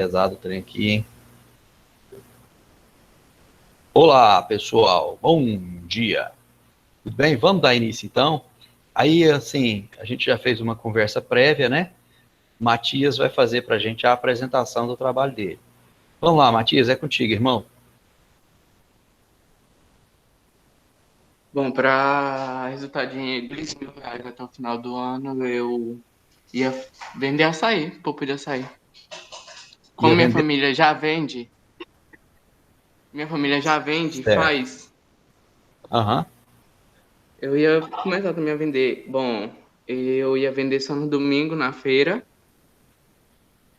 Pesado o trem aqui, hein? Olá, pessoal. Bom dia. Tudo bem? Vamos dar início, então? Aí, assim, a gente já fez uma conversa prévia, né? Matias vai fazer para a gente a apresentação do trabalho dele. Vamos lá, Matias, é contigo, irmão. Bom, para resultar de R$ 2.000 até o final do ano, eu ia vender açaí, pouco de açaí. Ia Como minha vender. família já vende, Certo. faz, Aham. eu ia começar também a vender. Bom, eu ia vender só no domingo na feira,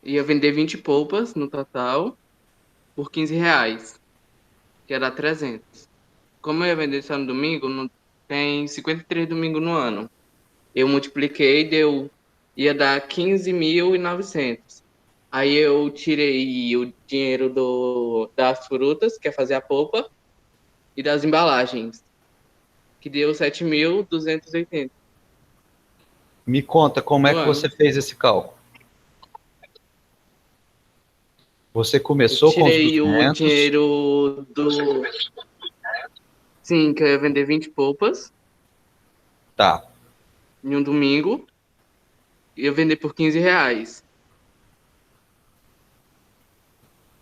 ia vender 20 polpas no total por R$ 15, que ia dar 300. Como eu ia vender só no domingo, tem 53 domingos no ano. Eu multipliquei, ia dar 15.900. Aí eu tirei o dinheiro das frutas, que é fazer a polpa, e das embalagens, que deu 7.280 Me conta como é no que você ano. fez esse cálculo. Você Eu começou com os tirei o 200, dinheiro Sim, que eu ia vender 20 polpas tá, em um domingo, e eu vender por R$ 15.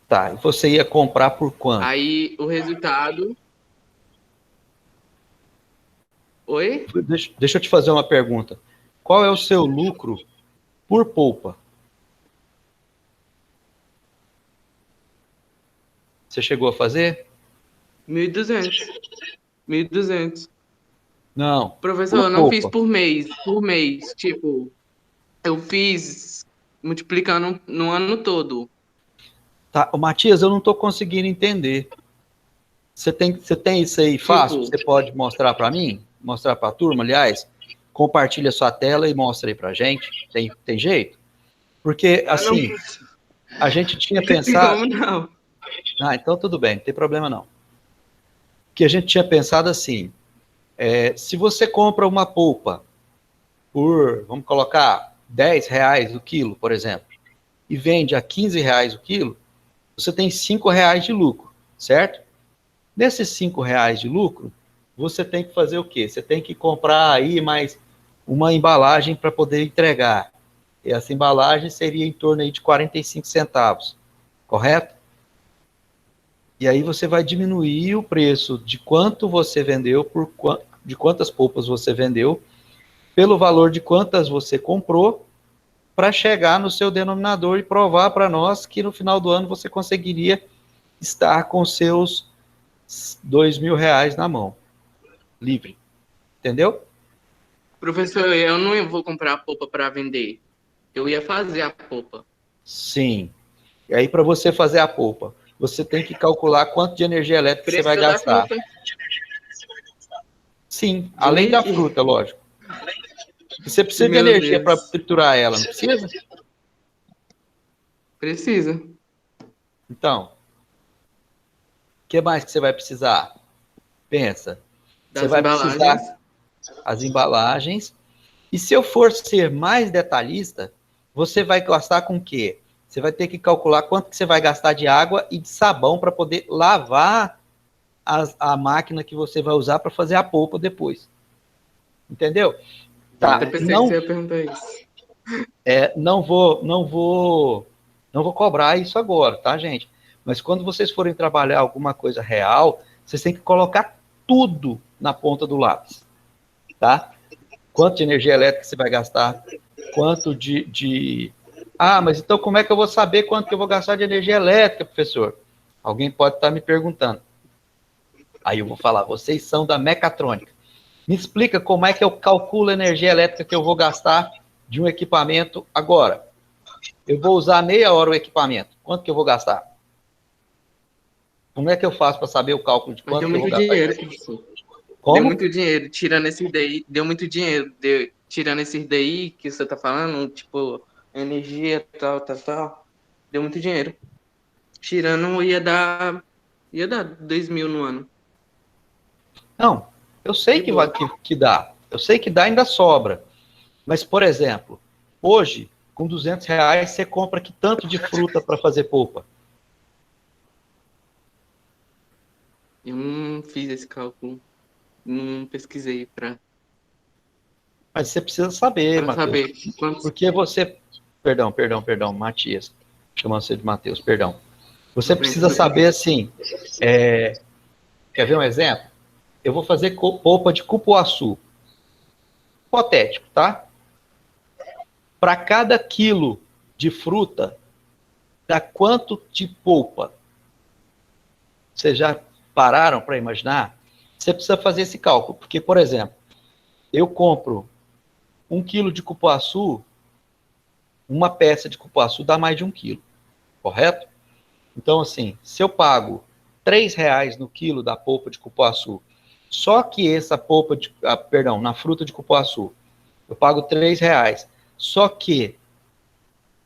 tá. E você ia comprar por quanto? Aí o resultado. Oi? Deixa eu te fazer uma pergunta. Qual é o seu lucro por polpa? Você chegou a fazer? 1.200. 1.200. Não, Professor, por eu não fiz polpa. por mês. Por mês. Tipo, eu fiz multiplicando no ano todo. Tá, Matias, eu não estou conseguindo entender. Você tem isso aí fácil? Tipo, Você pode mostrar para mim? Mostrar para a turma, aliás? Compartilha sua tela e mostra aí para gente. Tem jeito? Porque, ah, não, assim, a gente tinha não tem pensado... como não. Ah, então tudo bem, não tem problema não. Que a gente tinha pensado assim, se você compra uma polpa por, vamos colocar, R$ 10 o quilo, por exemplo, e vende a R$ 15 o quilo, você tem R$ 5 de lucro, certo? Nesses R$ 5 de lucro, você tem que fazer o quê? Você tem que comprar aí mais uma embalagem para poder entregar. E essa embalagem seria em torno aí de 45 centavos, correto? E aí você vai diminuir o preço de quanto você vendeu, de quantas polpas você vendeu, pelo valor de quantas você comprou, para chegar no seu denominador e provar para nós que no final do ano você conseguiria estar com seus R$ 2.000 na mão, livre. Entendeu? Professor, eu não vou comprar a polpa para vender. Eu ia fazer a polpa. Sim. E aí, para você fazer a polpa, você tem que calcular quanto de energia elétrica você vai Precisa da gastar. fruta. Sim, De além da energia. fruta, lógico. Você precisa de Meu energia para Deus. triturar ela, não precisa? Precisa. Então, o que mais que você vai precisar? Pensa. Você Das vai precisar embalagens. as embalagens. E se eu for ser mais detalhista, você vai gastar com o quê? Você vai ter que calcular quanto que você vai gastar de água e de sabão para poder lavar a máquina que você vai usar para fazer a polpa depois. Entendeu? Eu até Tá, pensei que não, você ia perguntar isso. não vou cobrar isso agora, tá, gente? Mas quando vocês forem trabalhar alguma coisa real, vocês têm que colocar tudo na ponta do lápis, tá? Quanto de energia elétrica você vai gastar, quanto de... Ah, mas então como é que eu vou saber quanto que eu vou gastar de energia elétrica, professor? Alguém pode estar me perguntando. Aí eu vou falar, vocês são da mecatrônica. Me explica como é que eu calculo a energia elétrica que eu vou gastar de um equipamento agora. Eu vou usar meia hora o equipamento. Quanto que eu vou gastar? Como é que eu faço para saber o cálculo de Mas quanto deu que eu vou muito gastar? dinheiro, professor. Deu Como? muito dinheiro. Tirando esses daí, deu muito dinheiro. Tirando esses daí que você tá falando, tipo, energia, tal, tal, tal. Deu muito dinheiro. Tirando, ia dar 2.000 no ano. Não, eu sei De boa. que dá. Eu sei que dá e ainda sobra. Mas, por exemplo, hoje, Com R$ 200, você compra que tanto de fruta para fazer polpa? Eu não fiz esse cálculo, não pesquisei Mas você precisa saber, para Matheus. saber quantos. Porque você... Perdão, Matias. Chamando você de Matheus, perdão. Você Tudo bem, precisa tudo bem. saber, assim... Quer ver um exemplo? Eu vou fazer polpa de cupuaçu. Hipotético, tá? Para cada quilo de fruta, dá quanto de polpa? Vocês já pararam para imaginar? Você precisa fazer esse cálculo. Porque, por exemplo, eu compro 1 quilo de cupuaçu, uma peça de cupuaçu dá mais de 1 quilo, correto? Então, assim, se eu pago R$ 3 no quilo da polpa de cupuaçu, só que essa polpa de, na fruta de cupuaçu, eu pago R$ 3. Só que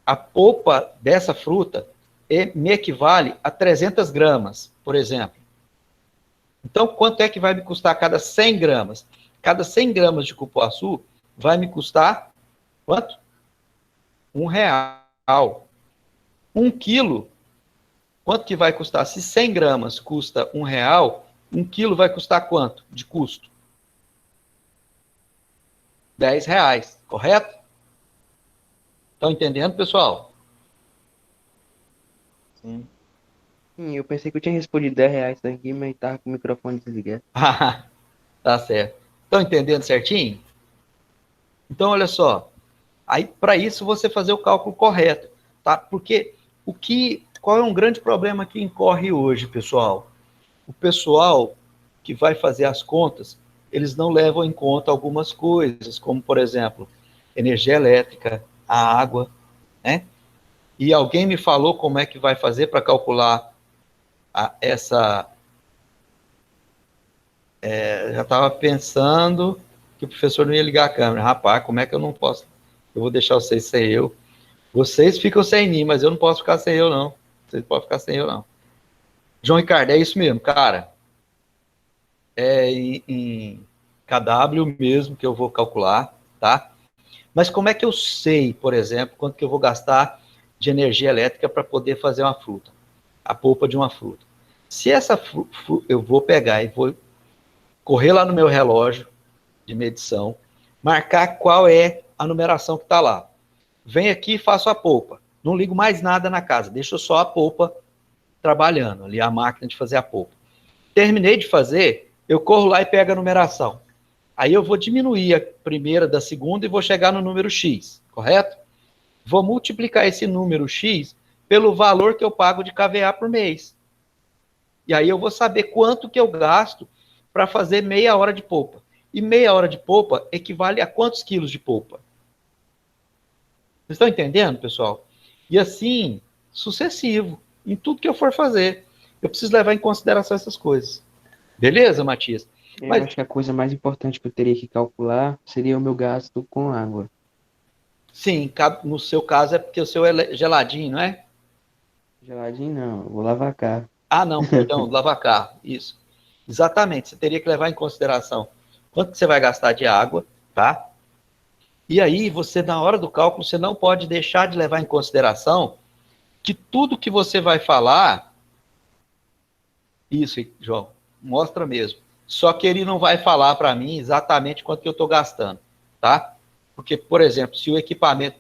a polpa dessa fruta me equivale a 300 gramas, por exemplo. Então, quanto é que vai me custar cada 100 gramas? Cada 100 gramas de cupuaçu vai me custar quanto? R$ 1. 1 quilo, quanto que vai custar? Se 100 gramas custa R$ 1, 1 quilo vai custar quanto de custo? R$ 10, correto? Estão entendendo, pessoal? Sim. Sim, eu pensei que eu tinha respondido R$ 10 daqui, mas tava com o microfone desligado. Tá certo. Estão entendendo certinho? Então, olha só. Aí, para isso, você fazer o cálculo correto, tá? Porque qual é um grande problema que incorre hoje, pessoal? O pessoal que vai fazer as contas, eles não levam em conta algumas coisas, como, por exemplo, energia elétrica, a água, né? E alguém me falou como é que vai fazer para calcular essa... já estava pensando que o professor não ia ligar a câmera. Rapaz, como é que eu não posso? Eu vou deixar vocês sem eu. Vocês ficam sem mim, mas eu não posso ficar sem eu, não. Vocês podem ficar sem eu, não. João Ricardo, é isso mesmo, cara. É em KW mesmo que eu vou calcular, tá? Mas como é que eu sei, por exemplo, quanto que eu vou gastar de energia elétrica para poder fazer uma fruta? A polpa de uma fruta. Se essa eu vou pegar e vou correr lá no meu relógio de medição, marcar qual é a numeração que está lá. Venho aqui e faço a polpa. Não ligo mais nada na casa, deixo só a polpa trabalhando, ali a máquina de fazer a polpa. Terminei de fazer, eu corro lá e pego a numeração. Aí eu vou diminuir a primeira da segunda e vou chegar no número X, correto? Vou multiplicar esse número X pelo valor que eu pago de KVA por mês. E aí eu vou saber quanto que eu gasto para fazer meia hora de polpa. E meia hora de polpa equivale a quantos quilos de polpa? Vocês estão entendendo, pessoal? E assim, sucessivo, em tudo que eu for fazer. Eu preciso levar em consideração essas coisas. Beleza, Matias? Eu acho que a coisa mais importante que eu teria que calcular seria o meu gasto com água. Sim, no seu caso é porque o seu é geladinho, não é? Geladinho não, eu vou lavar carro. Ah, não, perdão, lavar carro, isso. Exatamente, você teria que levar em consideração quanto que você vai gastar de água, tá? E aí, você, na hora do cálculo, você não pode deixar de levar em consideração que tudo que você vai falar, isso, João, mostra mesmo. Só que ele não vai falar para mim exatamente quanto que eu estou gastando, tá? Porque, por exemplo, se o equipamento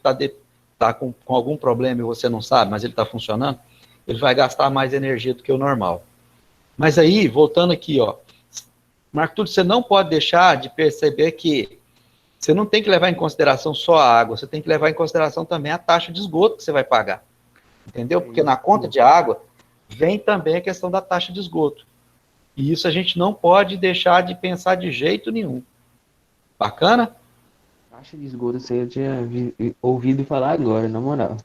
tá com algum problema e você não sabe, mas ele está funcionando, ele vai gastar mais energia do que o normal. Mas aí, voltando aqui, ó, Marco Túlio, você não pode deixar de perceber que você não tem que levar em consideração só a água, você tem que levar em consideração também a taxa de esgoto que você vai pagar. Entendeu? Porque na conta de água vem também a questão da taxa de esgoto. E isso a gente não pode deixar de pensar de jeito nenhum. Bacana? Taxa de esgoto, você tinha ouvido falar agora, na moral.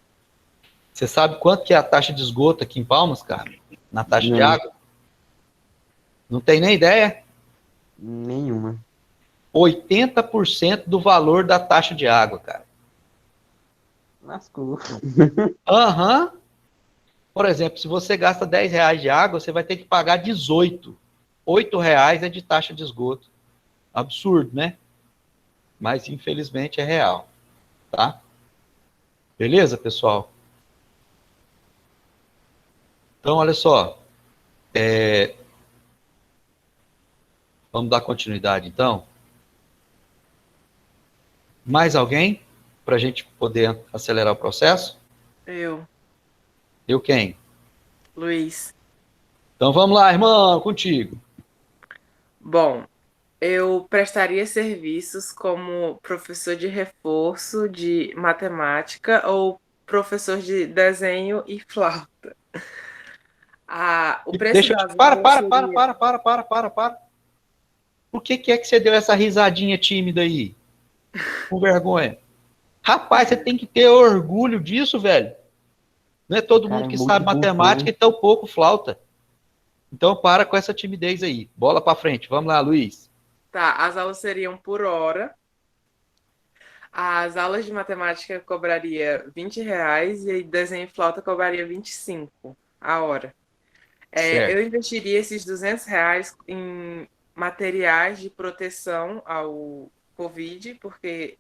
Você sabe quanto que é a taxa de esgoto aqui em Palmas, cara? Na taxa de Não, água? Não tem nem ideia? nenhuma. 80% do valor da taxa de água, cara. Lascou. Aham. Por exemplo, se você gasta R$ 10 de água, você vai ter que pagar 18. R$ 8 é de taxa de esgoto. Absurdo, né? Mas infelizmente é real, tá? Beleza, pessoal? Então, olha só. Vamos dar continuidade, então. Mais alguém? Para a gente poder acelerar o processo? Eu, Eu quem? Luiz. Então vamos lá, irmão, contigo. Bom, eu prestaria serviços como professor de reforço de matemática ou professor de desenho e flauta. O preço Deixa eu te... das aulas seria... Para. Por que é que você deu essa risadinha tímida aí? Com vergonha. Rapaz, você tem que ter orgulho disso, velho. Não é todo Cara, mundo é que sabe multicultura, matemática hein? e tão pouco flauta. Então para com essa timidez aí. Bola para frente. Vamos lá, Luiz. Tá, as aulas seriam por hora. As aulas de matemática cobraria R$ 20 e desenho e flauta cobraria 25 a hora. Eu Certo. investiria esses R$ 200 em materiais de proteção ao Covid, porque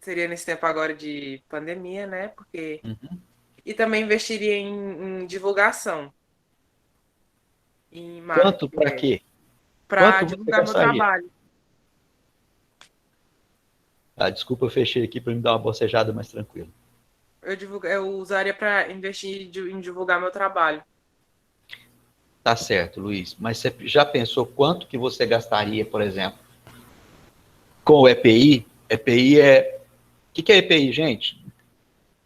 seria nesse tempo agora de pandemia, né? Uhum. E também investiria em divulgação, em Quanto marketing para mesmo, quê? para Quanto você divulgar meu gastaria? trabalho. Ah, desculpa, eu fechei aqui para me dar uma bocejada mais tranquila. Eu usaria para investir em divulgar meu trabalho. Tá certo, Luiz. Mas você já pensou quanto que você gastaria, por exemplo, com o EPI? EPI é... O que é EPI, gente?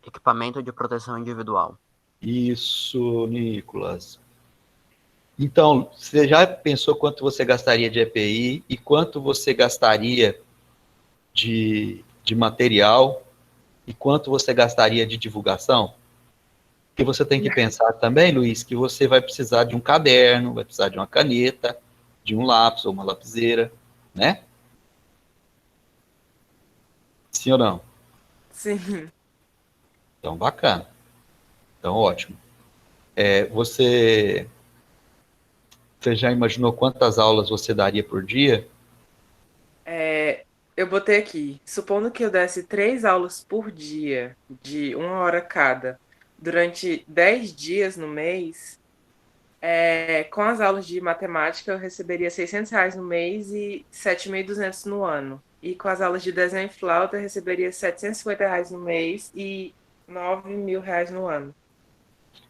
Equipamento de proteção individual. Isso, Nicolas. Então, você já pensou quanto você gastaria de EPI e quanto você gastaria de material e quanto você gastaria de divulgação? Porque você tem que pensar também, Luiz, que você vai precisar de um caderno, vai precisar de uma caneta, de um lápis ou uma lapiseira, né? Sim ou não? Sim. Então, bacana. Então, ótimo. Você já imaginou quantas aulas você daria por dia? Eu botei aqui, supondo que eu desse 3 aulas por dia, de 1 hora cada, durante 10 dias no mês, com as aulas de matemática eu receberia R$ 600 no mês e 7.200 no ano. E com as aulas de desenho e flauta eu receberia R$ 750 no mês e R$ 9.000 no ano.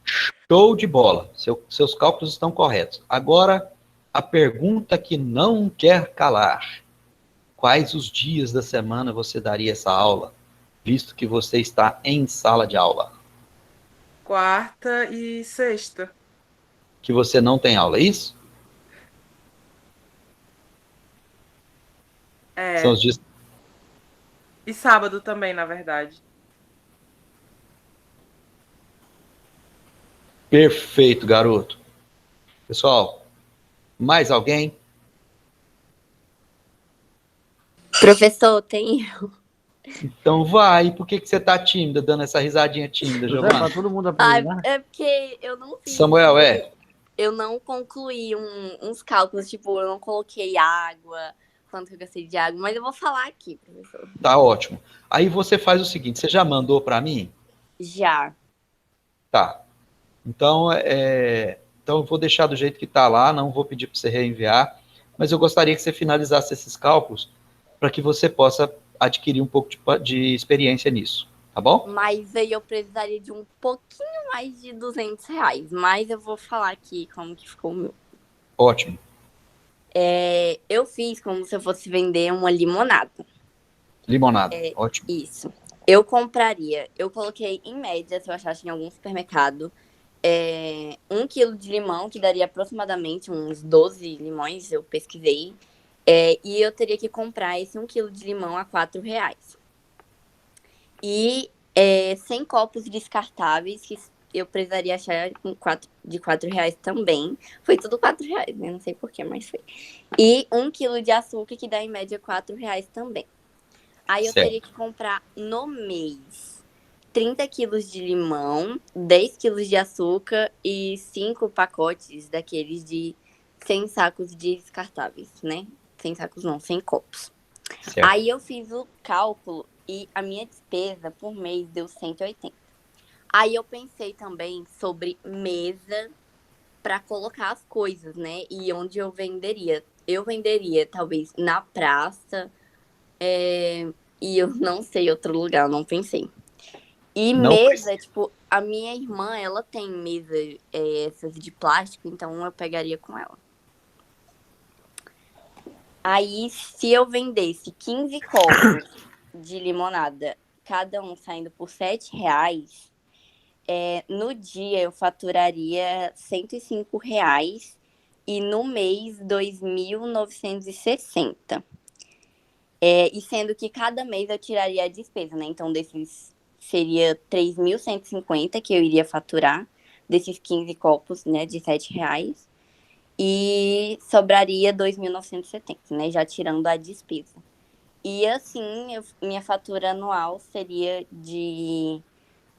Show de bola. Seus cálculos estão corretos. Agora, a pergunta que não quer calar. Quais os dias da semana você daria essa aula, visto que você está em sala de aula? Quarta e sexta. Que você não tem aula, é isso? São os dias... E sábado também, na verdade. Perfeito, garoto. Pessoal, mais alguém? Professor, tem. Então vai. Por que você está tímida, dando essa risadinha tímida, José, Giovana? pra todo mundo Ah, aprender, né? é porque eu não fiz. Samuel, Eu não concluí uns cálculos, tipo, eu não coloquei água, quanto que eu gastei de água, mas eu vou falar aqui, professor. Tá ótimo. Aí você faz o seguinte, você já mandou para mim? Já. Tá. Então, então eu vou deixar do jeito que está lá, não vou pedir para você reenviar, mas eu gostaria que você finalizasse esses cálculos para que você possa adquirir um pouco de experiência nisso, tá bom? Mas aí eu precisaria de um pouquinho mais de R$ 200, mas eu vou falar aqui como que ficou o meu. Ótimo. Eu fiz como se eu fosse vender uma limonada. Limonada, ótimo. Isso. Eu coloquei em média, se eu achasse em algum supermercado, 1 quilo de limão, que daria aproximadamente uns 12 limões, eu pesquisei. E eu teria que comprar esse 1 quilo de limão a R$ 4. E 100 copos descartáveis, que eu precisaria achar de R$ 4 também. Foi tudo R$ 4, né? Não sei porquê, mas foi. E 1 quilo de açúcar, que dá em média R$ 4 também. Aí eu teria que comprar no mês 30 quilos de limão, 10 quilos de açúcar e 5 pacotes daqueles de 100 sacos descartáveis, né? 100 sacos não, 100 copos. Certo. Aí eu fiz o cálculo e a minha despesa por mês deu 180. Aí eu pensei também sobre mesa para colocar as coisas, né? E onde eu venderia. Eu venderia talvez na praça, e eu não sei outro lugar, eu não pensei. E Não mesa, tipo, a minha irmã, ela tem mesa essas de plástico, então eu pegaria com ela. Aí, se eu vendesse 15 copos de limonada, cada um saindo por R$ 7, no dia eu faturaria R$ 105 e no mês 2.960. E sendo que cada mês eu tiraria a despesa, né? Então, desses seria 3.150 que eu iria faturar, desses 15 copos, né, de R$ 7. E sobraria 2.970, né? Já tirando a despesa. E assim, minha fatura anual seria de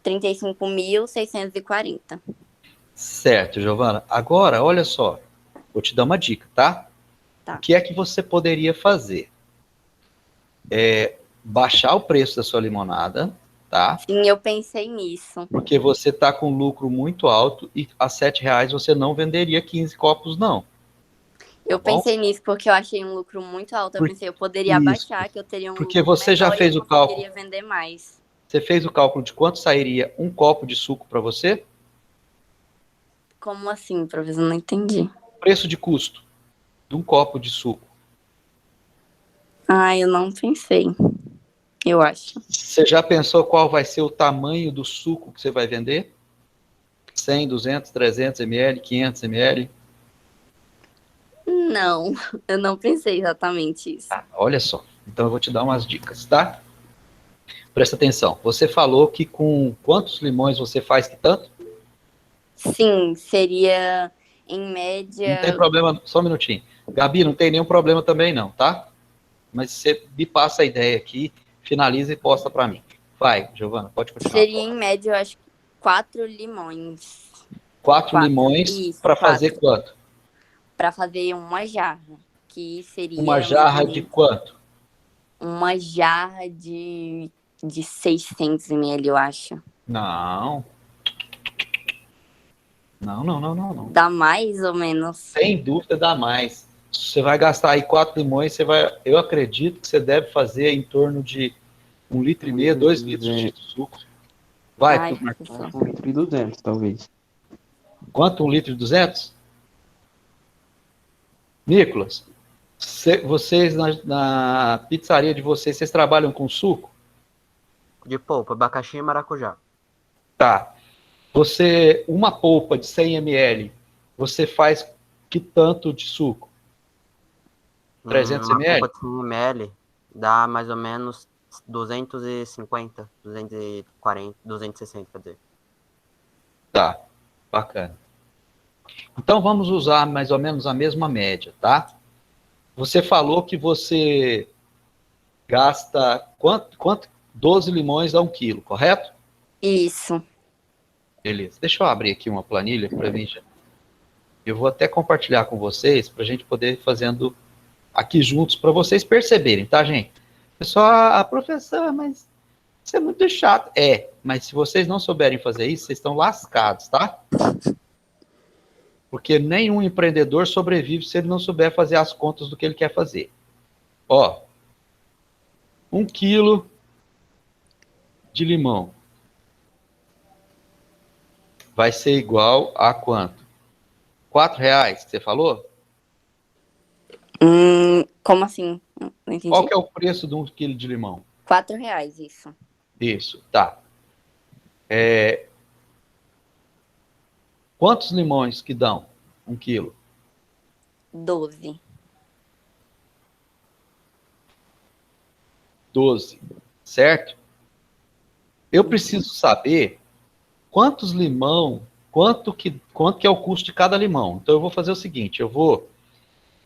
35.640. Certo, Giovana. Agora, olha só, vou te dar uma dica, tá? Tá. O que é que você poderia fazer? Baixar o preço da sua limonada, tá? Sim, eu pensei nisso. Porque você tá com lucro muito alto e a R$ 7 você não venderia 15 copos, não. Eu bom? pensei nisso porque eu achei um lucro muito alto. Eu Por- pensei, eu poderia Isso. abaixar, que eu teria um Porque lucro você já menor e fez eu o cálculo. conseguiria vender mais. Você fez o cálculo de quanto sairia um copo de suco para você? Como assim, professor? Não entendi. Preço de custo de um copo de suco. Ah, eu não pensei. Eu acho. Você já pensou qual vai ser o tamanho do suco que você vai vender? 100, 200, 300 ml, 500 ml? Não, eu não pensei exatamente isso. Olha só. Então eu vou te dar umas dicas, tá? Presta atenção. Você falou que com quantos limões você faz que tanto? Sim, seria em Não tem média. problema, só um minutinho. Gabi, não tem nenhum problema também não, tá? Mas você me passa a ideia aqui, finaliza e posta para mim. Vai, Giovana, pode continuar. Seria em média, eu acho, 4 limões. 4 4. limões Isso, para fazer 4. quanto? Para fazer uma jarra. Que Uma seria mais ou jarra de menos quanto? uma jarra de 600 ml, eu acho. Não. Não, não, não, não, não. Dá mais ou menos. Sem dúvida dá mais. Você vai gastar aí 4 limões, eu acredito que você deve fazer em torno de 1,5 litro, 2 litros de suco. Vai, Ai, Marcos. professor. 1,2 litro, talvez. Quanto? 1,2 litro? Nicolas, vocês na pizzaria de vocês trabalham com suco? De polpa, abacaxi e maracujá. Tá. Uma polpa de 100 ml, você faz que tanto de suco? 300 Uma ml? polpa de 100 ml dá mais ou menos 250, 240, 260, quer dizer. Tá, bacana. Então vamos usar mais ou menos a mesma média, tá? Você falou que você gasta quanto? 12 limões a 1 quilo, correto? Isso. Beleza. Deixa eu abrir aqui uma planilha para mim. Eu vou até compartilhar com vocês para a gente poder ir fazendo aqui juntos para vocês perceberem, tá, gente? Pessoal, professor, mas isso é muito chato. Mas se vocês não souberem fazer isso, vocês estão lascados, tá? Porque nenhum empreendedor sobrevive se ele não souber fazer as contas do que ele quer fazer. Ó, 1 quilo de limão vai ser igual a quanto? R$ 4 que você falou? Como assim? Não entendi. Qual que é o preço de 1 quilo de limão? R$ 4, isso. Isso, tá. Quantos limões que dão 1 quilo? 12. 12, certo? Eu preciso saber quantos limão, quanto que é o custo de cada limão. Então eu vou fazer o seguinte, eu vou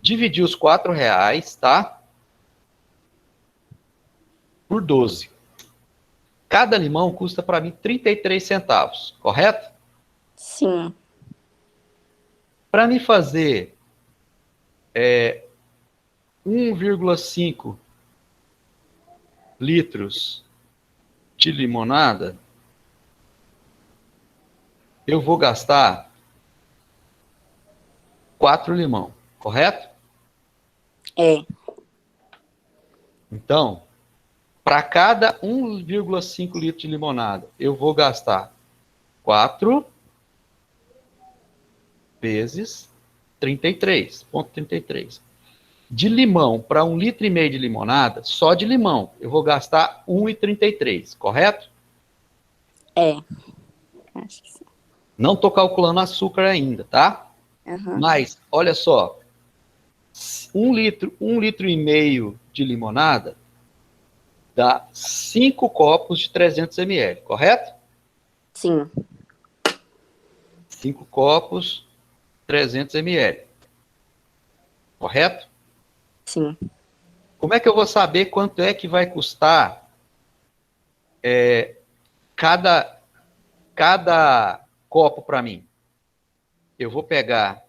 dividir os R$ 4, tá? Por 12. Cada limão custa para mim 33 centavos, correto? Sim. Para mim fazer 1,5 litros de limonada, eu vou gastar 4 limão, correto? É. Então, para cada 1,5 litro de limonada, eu vou gastar 4 vezes 33,33. De limão para 1,5 litro de limonada, só de limão, eu vou gastar 1,33, correto? É. Acho que sim. Não estou calculando açúcar ainda, tá? Aham. Mas, olha só, 1,5 litro de limonada dá 5 copos de 300 ml, correto? Sim. 5 copos, 300 ml, correto? Sim. Como é que eu vou saber quanto é que vai custar cada copo para mim? Eu vou pegar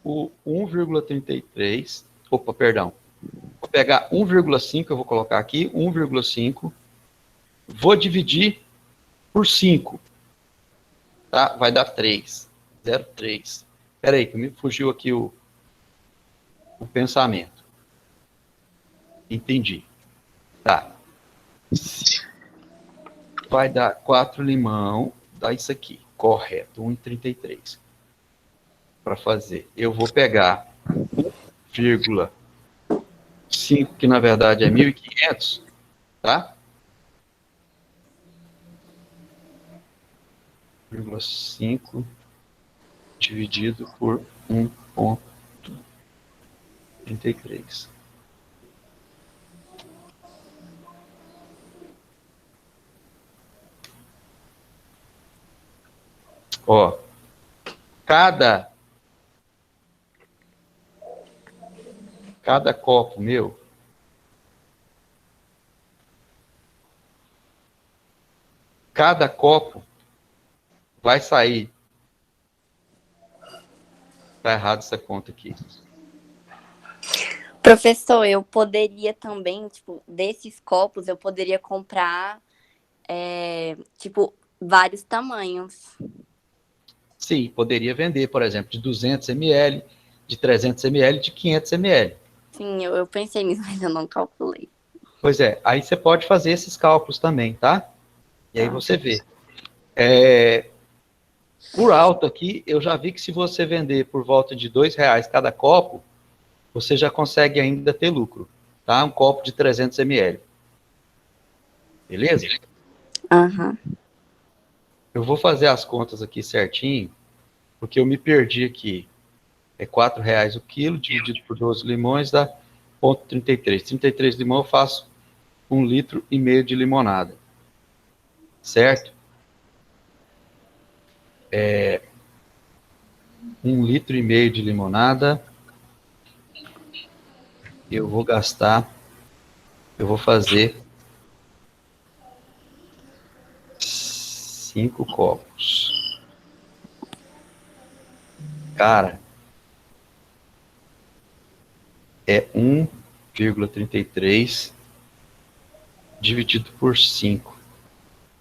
o 1,33, opa, perdão. Vou pegar 1,5, eu vou colocar aqui, 1,5, vou dividir por 5, tá? Vai dar 3, 0,3. Espera aí, que me fugiu aqui o pensamento. Entendi. Tá. Vai dar 4 limão, dá isso aqui, correto, 1,33. Para fazer, eu vou pegar 1,5, que na verdade é 1.500, tá? 1,5 dividido por 1,33. Ó, cada copo meu cada copo vai sair. Tá errado essa conta aqui. Professor, eu poderia também, tipo, desses copos, eu poderia comprar, tipo, vários tamanhos. Sim, poderia vender, por exemplo, de 200 ml, de 300 ml, de 500 ml. Sim, eu pensei nisso, mas eu não calculei. Pois é, aí você pode fazer esses cálculos também, tá? E aí Tá. você vê. Por alto aqui, eu já vi que se você vender por volta de R$2 cada copo, você já consegue ainda ter lucro, tá? Um copo de 300 ml. Beleza? Aham. Eu vou fazer as contas aqui certinho, porque eu me perdi aqui. É R$4 o quilo, dividido por 12 limões, dá 0,33. 33 limões eu faço 1,5 litro de limonada. Certo? 1,5 litro de limonada. Eu vou fazer 5 copos. Cara, é 1,33 dividido por 5.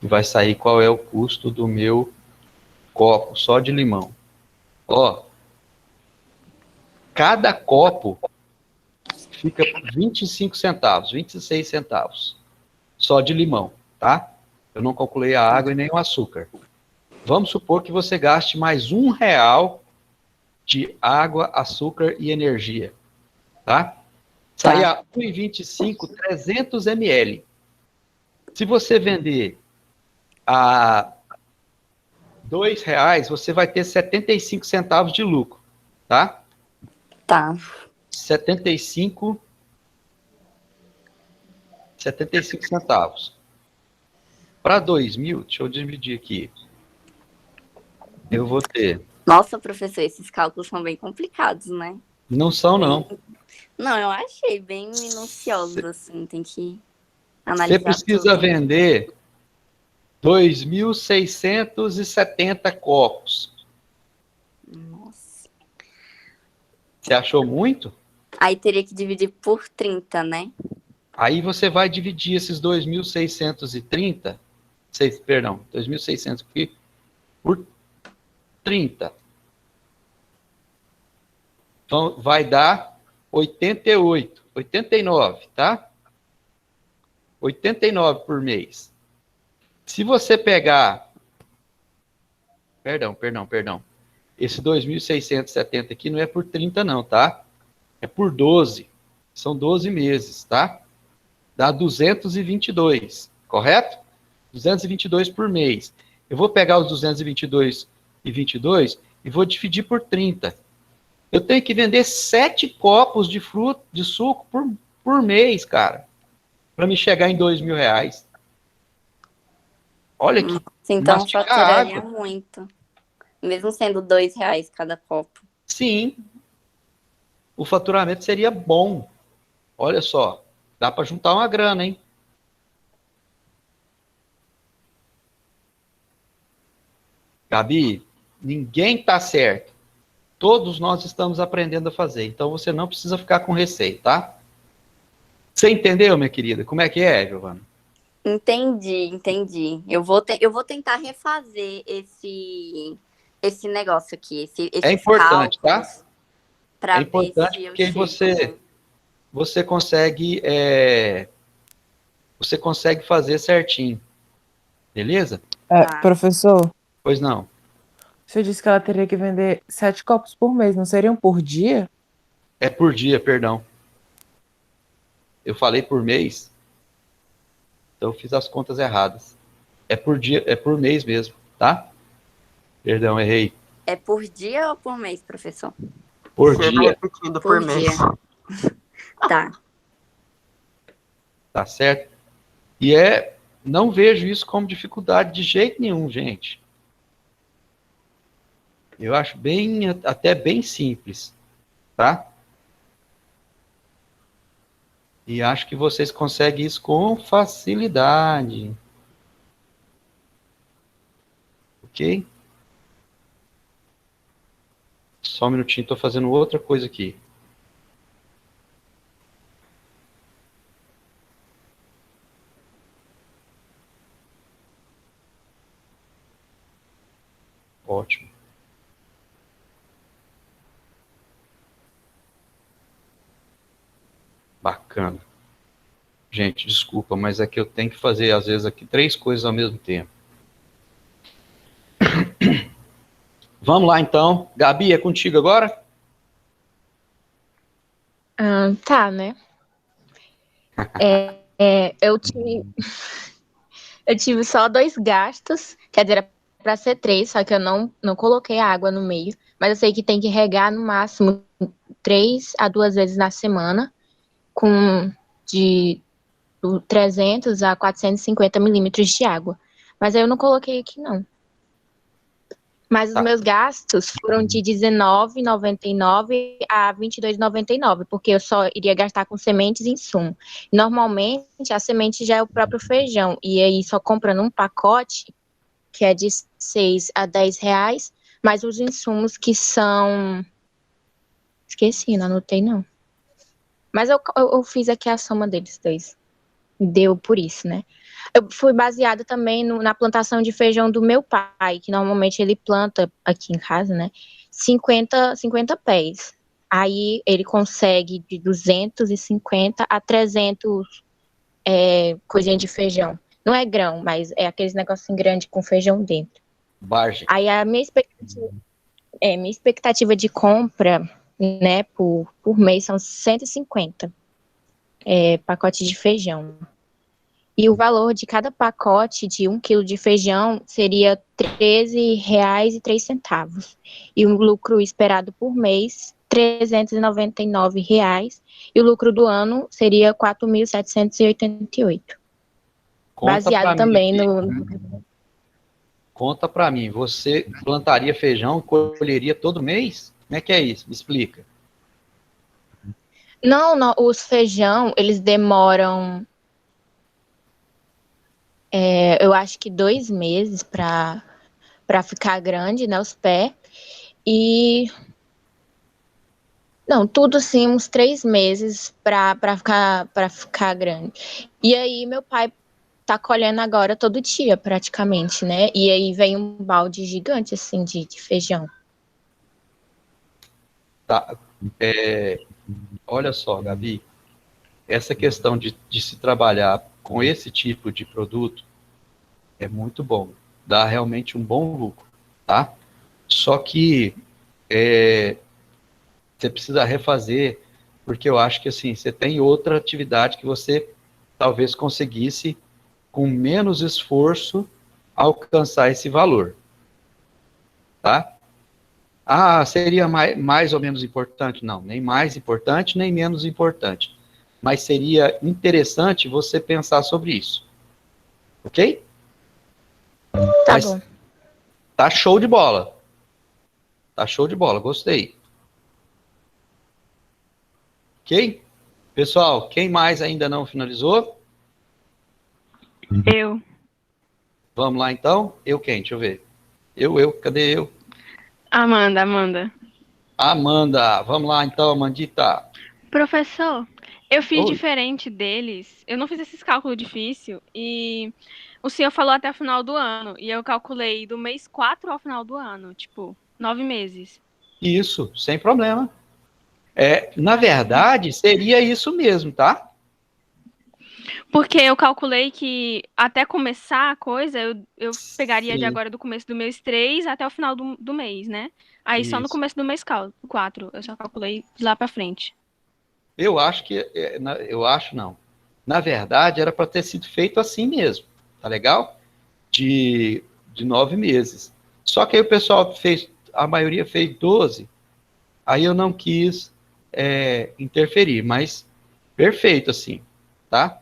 E vai sair qual é o custo do meu copo só de limão. Ó, cada copo fica 25 centavos, 26 centavos. Só de limão, tá? Eu não calculei a água e nem o açúcar. Vamos supor que você gaste mais R$1 de água, açúcar e energia, tá? Sai a 1,25, 300 ml. Se você vender a R$2, você vai ter 75 centavos de lucro, tá? Tá. 75 centavos. Para 2.000, deixa eu dividir aqui. Eu vou ter. Nossa, professor, esses cálculos são bem complicados, né? Não são, não. Não, eu achei bem minuciosos, assim, tem que Você analisar precisa tudo. vender 2.670 copos. Nossa. Você achou muito? Aí teria que dividir por 30, né? Aí você vai dividir esses 2.630, perdão, 2.600 aqui, por 30. Então, vai dar 88, 89, tá? 89 por mês. Se você pegar... Perdão. Esse 2.670 aqui não é por 30 não, tá? É por 12. São 12 meses, tá? Dá 222, correto? 222 por mês. Eu vou pegar os 222 e vou dividir por 30. Eu tenho que vender 7 copos de suco por mês, cara, para me chegar em R$ 2.000. Olha que Então mastigar faturaria água. muito. Mesmo sendo R$ 2 cada copo. Sim, o faturamento seria bom. Olha só, dá para juntar uma grana, hein? Gabi, ninguém está certo. Todos nós estamos aprendendo a fazer. Então você não precisa ficar com receio, tá? Você entendeu, minha querida? Como é que é, Giovana? Entendi. Eu vou tentar refazer esse negócio aqui, É esses importante, tá? cálculos, para É ver importante se eu porque aí chego. você consegue fazer certinho. Beleza? Tá. Professor, Pois não. você disse que ela teria que vender 7 copos por mês, não seriam por dia? É por dia, perdão. Eu falei por mês, então eu fiz as contas erradas. É por dia, é por mês mesmo, tá? Perdão, errei. É por dia ou por mês, professor? Por Você tá dia, repetindo Por por mês. dia. Tá. tá certo? E não vejo isso como dificuldade de jeito nenhum, gente. Eu acho até bem simples, tá? E acho que vocês conseguem isso com facilidade. Ok? Só um minutinho, estou fazendo outra coisa aqui. Ótimo. Bacana. Gente, desculpa, mas é que eu tenho que fazer, às vezes, aqui 3 coisas ao mesmo tempo. Vamos lá, então. Gabi, é contigo agora? Tá, né? Eu tive só 2 gastos, quer dizer, era pra ser 3, só que eu não coloquei água no meio. Mas eu sei que tem que regar no máximo 3 a 2 vezes na semana, com de 300 a 450 milímetros de água. Mas aí eu não coloquei aqui, não. Mas os Tá. meus gastos foram de R$19,99 a R$22,99, porque eu só iria gastar com sementes e insumo. Normalmente, a semente já é o próprio feijão, e aí só comprando um pacote, que é de 6 a 10 reais, mais os insumos que são... Esqueci, não anotei, não. Mas eu fiz aqui a soma deles dois. Deu por isso, né? Eu fui baseada também na plantação de feijão do meu pai, que normalmente ele planta aqui em casa, né? 50 pés. Aí ele consegue de 250 a 300 coisinha de feijão. Não é grão, mas é aqueles negocinho grande com feijão dentro. Vargem. Aí a minha expectativa de compra, né, por mês são 150 pacotes de feijão. E o valor de cada pacote de 1 quilo de feijão seria R$13,03. E o lucro esperado por mês, R$399. E o lucro do ano seria R$4.788. Conta Baseado para mim também aqui. no... Conta para mim. Você plantaria feijão, colheria todo mês? Como é que é isso? Me explica. Não, os feijão, eles demoram... eu acho que 2 meses para ficar grande, né, os pés. E Não, tudo assim, uns 3 meses pra ficar grande. E aí, meu pai tá colhendo agora todo dia, praticamente, né? E aí vem um balde gigante, assim, de feijão. Tá. Olha só, Gabi, essa questão de se trabalhar com esse tipo de produto é muito bom. Dá realmente um bom lucro, tá? Só que você precisa refazer, porque eu acho que assim, você tem outra atividade que você talvez conseguisse, com menos esforço, alcançar esse valor, tá? Ah, seria mais ou menos importante? Não, nem mais importante, nem menos importante. Mas seria interessante você pensar sobre isso, ok? Tá Mas bom. tá show de bola. Tá show de bola, gostei. Ok? Pessoal, quem mais ainda não finalizou? Eu. Vamos lá então? Eu quem? Deixa eu ver. Cadê eu? Amanda. Amanda, vamos lá então, Amandita. Professor, eu fiz Oi. diferente deles. Eu não fiz esses cálculos difíceis e o senhor falou até o final do ano. E eu calculei do mês 4 ao final do ano, tipo, 9 meses. Isso, sem problema. Na Ai, verdade, seria isso mesmo, tá? porque eu calculei que até começar a coisa, eu pegaria de Sim, agora do começo do mês 3 até o final do mês, né? Aí só no isso. começo do mês 4, eu só calculei de lá pra frente. Eu acho que, eu acho não. Na verdade, era para ter sido feito assim mesmo, tá legal? De 9 meses. Só que aí o pessoal fez, a maioria fez 12, aí eu não quis interferir, mas perfeito assim, tá?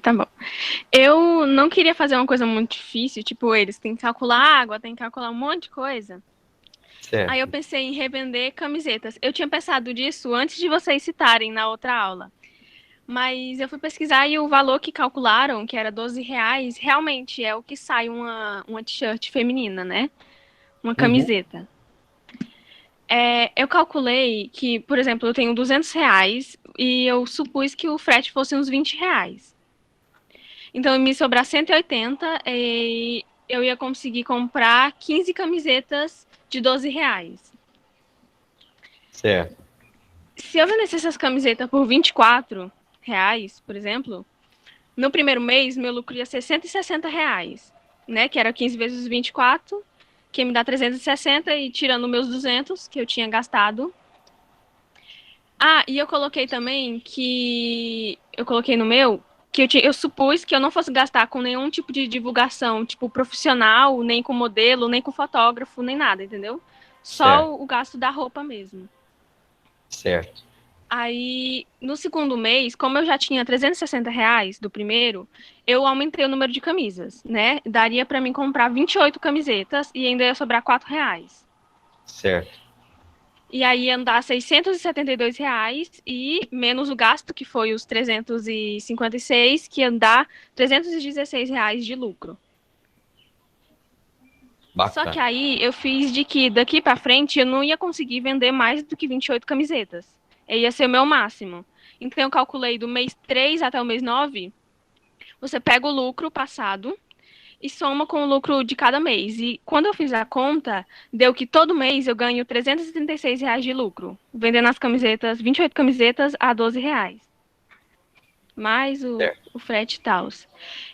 Tá bom. Eu não queria fazer uma coisa muito difícil, tipo, eles têm que calcular água, têm que calcular um monte de coisa. Aí eu Certo. pensei em revender camisetas. Eu tinha pensado disso antes de vocês citarem na outra aula. Mas eu fui pesquisar e o valor que calcularam, que era R$ 12, realmente é o que sai uma t-shirt feminina, né? Uma Uhum. camiseta. Eu calculei que, por exemplo, eu tenho R$ 200 e eu supus que o frete fosse uns R$ 20. Então, me sobrar 180 e eu ia conseguir comprar 15 camisetas de R$ 12. Certo. Se eu vendesse essas camisetas por R$ 24, por exemplo, no primeiro mês, meu lucro ia ser R$ 160, né? Que era 15 vezes 24, que ia me dá 360 e tirando meus 200 que eu tinha gastado. Ah, e eu coloquei também que... Eu coloquei no meu que eu supus que eu não fosse gastar com nenhum tipo de divulgação, tipo, profissional, nem com modelo, nem com fotógrafo, nem nada, entendeu? Certo. Só o gasto da roupa mesmo. Certo. Aí, no segundo mês, como eu já tinha R$ 360 do primeiro, eu aumentei o número de camisas, né? Daria para mim comprar 28 camisetas e ainda ia sobrar R$ 4. Certo. E aí ia dar R$ 672 e menos o gasto, que foi os 356, que ia dar R$ 316 de lucro. Só que Bacana. aí eu fiz de que daqui para frente eu não ia conseguir vender mais do que 28 camisetas. Ia ser o meu máximo. Então eu calculei do mês 3 até o mês 9, você pega o lucro passado e soma com o lucro de cada mês. E quando eu fiz a conta, deu que todo mês eu ganho R$ 336 de lucro, vendendo as camisetas, 28 camisetas a R$ 12. Mais Certo. o frete e tal.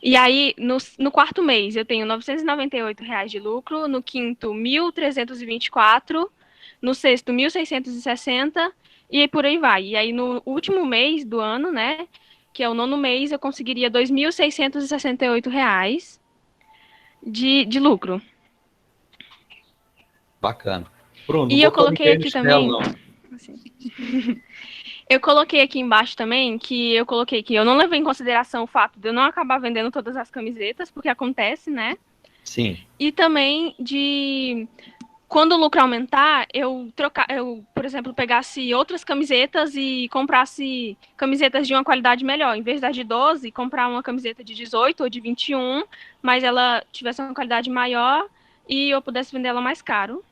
E aí, no quarto mês, eu tenho R$ 998 de lucro, no quinto, 1.324, no sexto, 1.660, e aí por aí vai. E aí, no último mês do ano, né, que é o nono mês, eu conseguiria R$ 2.668 de lucro. Bacana. Bruno, não E eu botou coloquei ninguém no aqui chinelo, também... não. Assim, eu coloquei aqui embaixo também que eu não levei em consideração o fato de eu não acabar vendendo todas as camisetas, porque acontece, né? Sim. E também de quando o lucro aumentar, eu, por exemplo, pegasse outras camisetas e comprasse camisetas de uma qualidade melhor. Em vez das de 12, comprar uma camiseta de 18 ou de 21, mas ela tivesse uma qualidade maior e eu pudesse vender ela mais caro.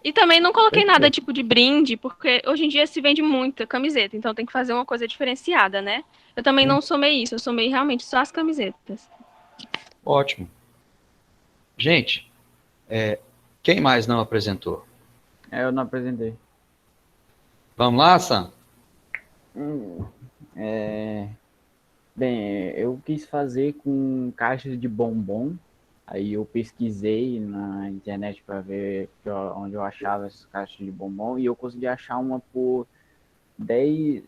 E também não coloquei nada Perfeito. tipo de brinde, porque hoje em dia se vende muita camiseta, então tem que fazer uma coisa diferenciada, né? Eu também não somei isso, eu somei realmente só as camisetas. Ótimo. Gente, quem mais não apresentou? Eu não apresentei. Vamos lá, Sam? Bem, eu quis fazer com caixas de bombom. Aí eu pesquisei na internet para ver onde eu achava essas caixas de bombom e eu consegui achar uma por 10,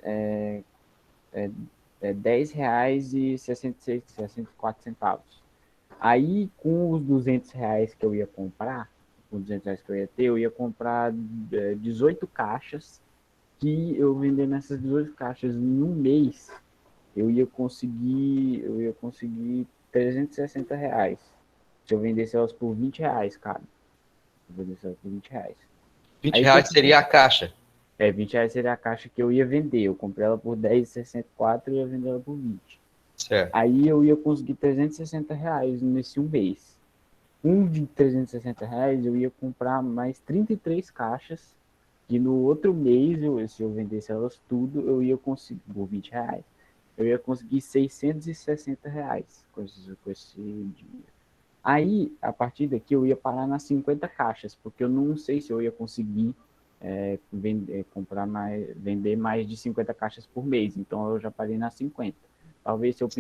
R$10,64. Aí, com os R$200 que eu ia comprar, com os R$200 que eu ia ter, eu ia comprar 18 caixas, que eu vendendo essas 18 caixas num mês, eu ia conseguir R$360. Se eu vendesse elas por R$20, cara. Se eu vendesse elas por R$20. 20 Aí, reais seria a caixa. R$20 seria a caixa que eu ia vender. Eu comprei ela por R$10,64 e ia vender ela por 20. Certo. Aí eu ia conseguir R$360 nesse um mês. De R$360 eu ia comprar mais 33 caixas. E no outro mês, se eu vendesse elas tudo, eu ia conseguir, por R$20, eu ia conseguir R$660 com esse dinheiro. Aí, a partir daqui, eu ia parar nas 50 caixas, porque eu não sei se eu ia conseguir vender mais de 50 caixas por mês. Então, eu já parei nas 50. Talvez se eu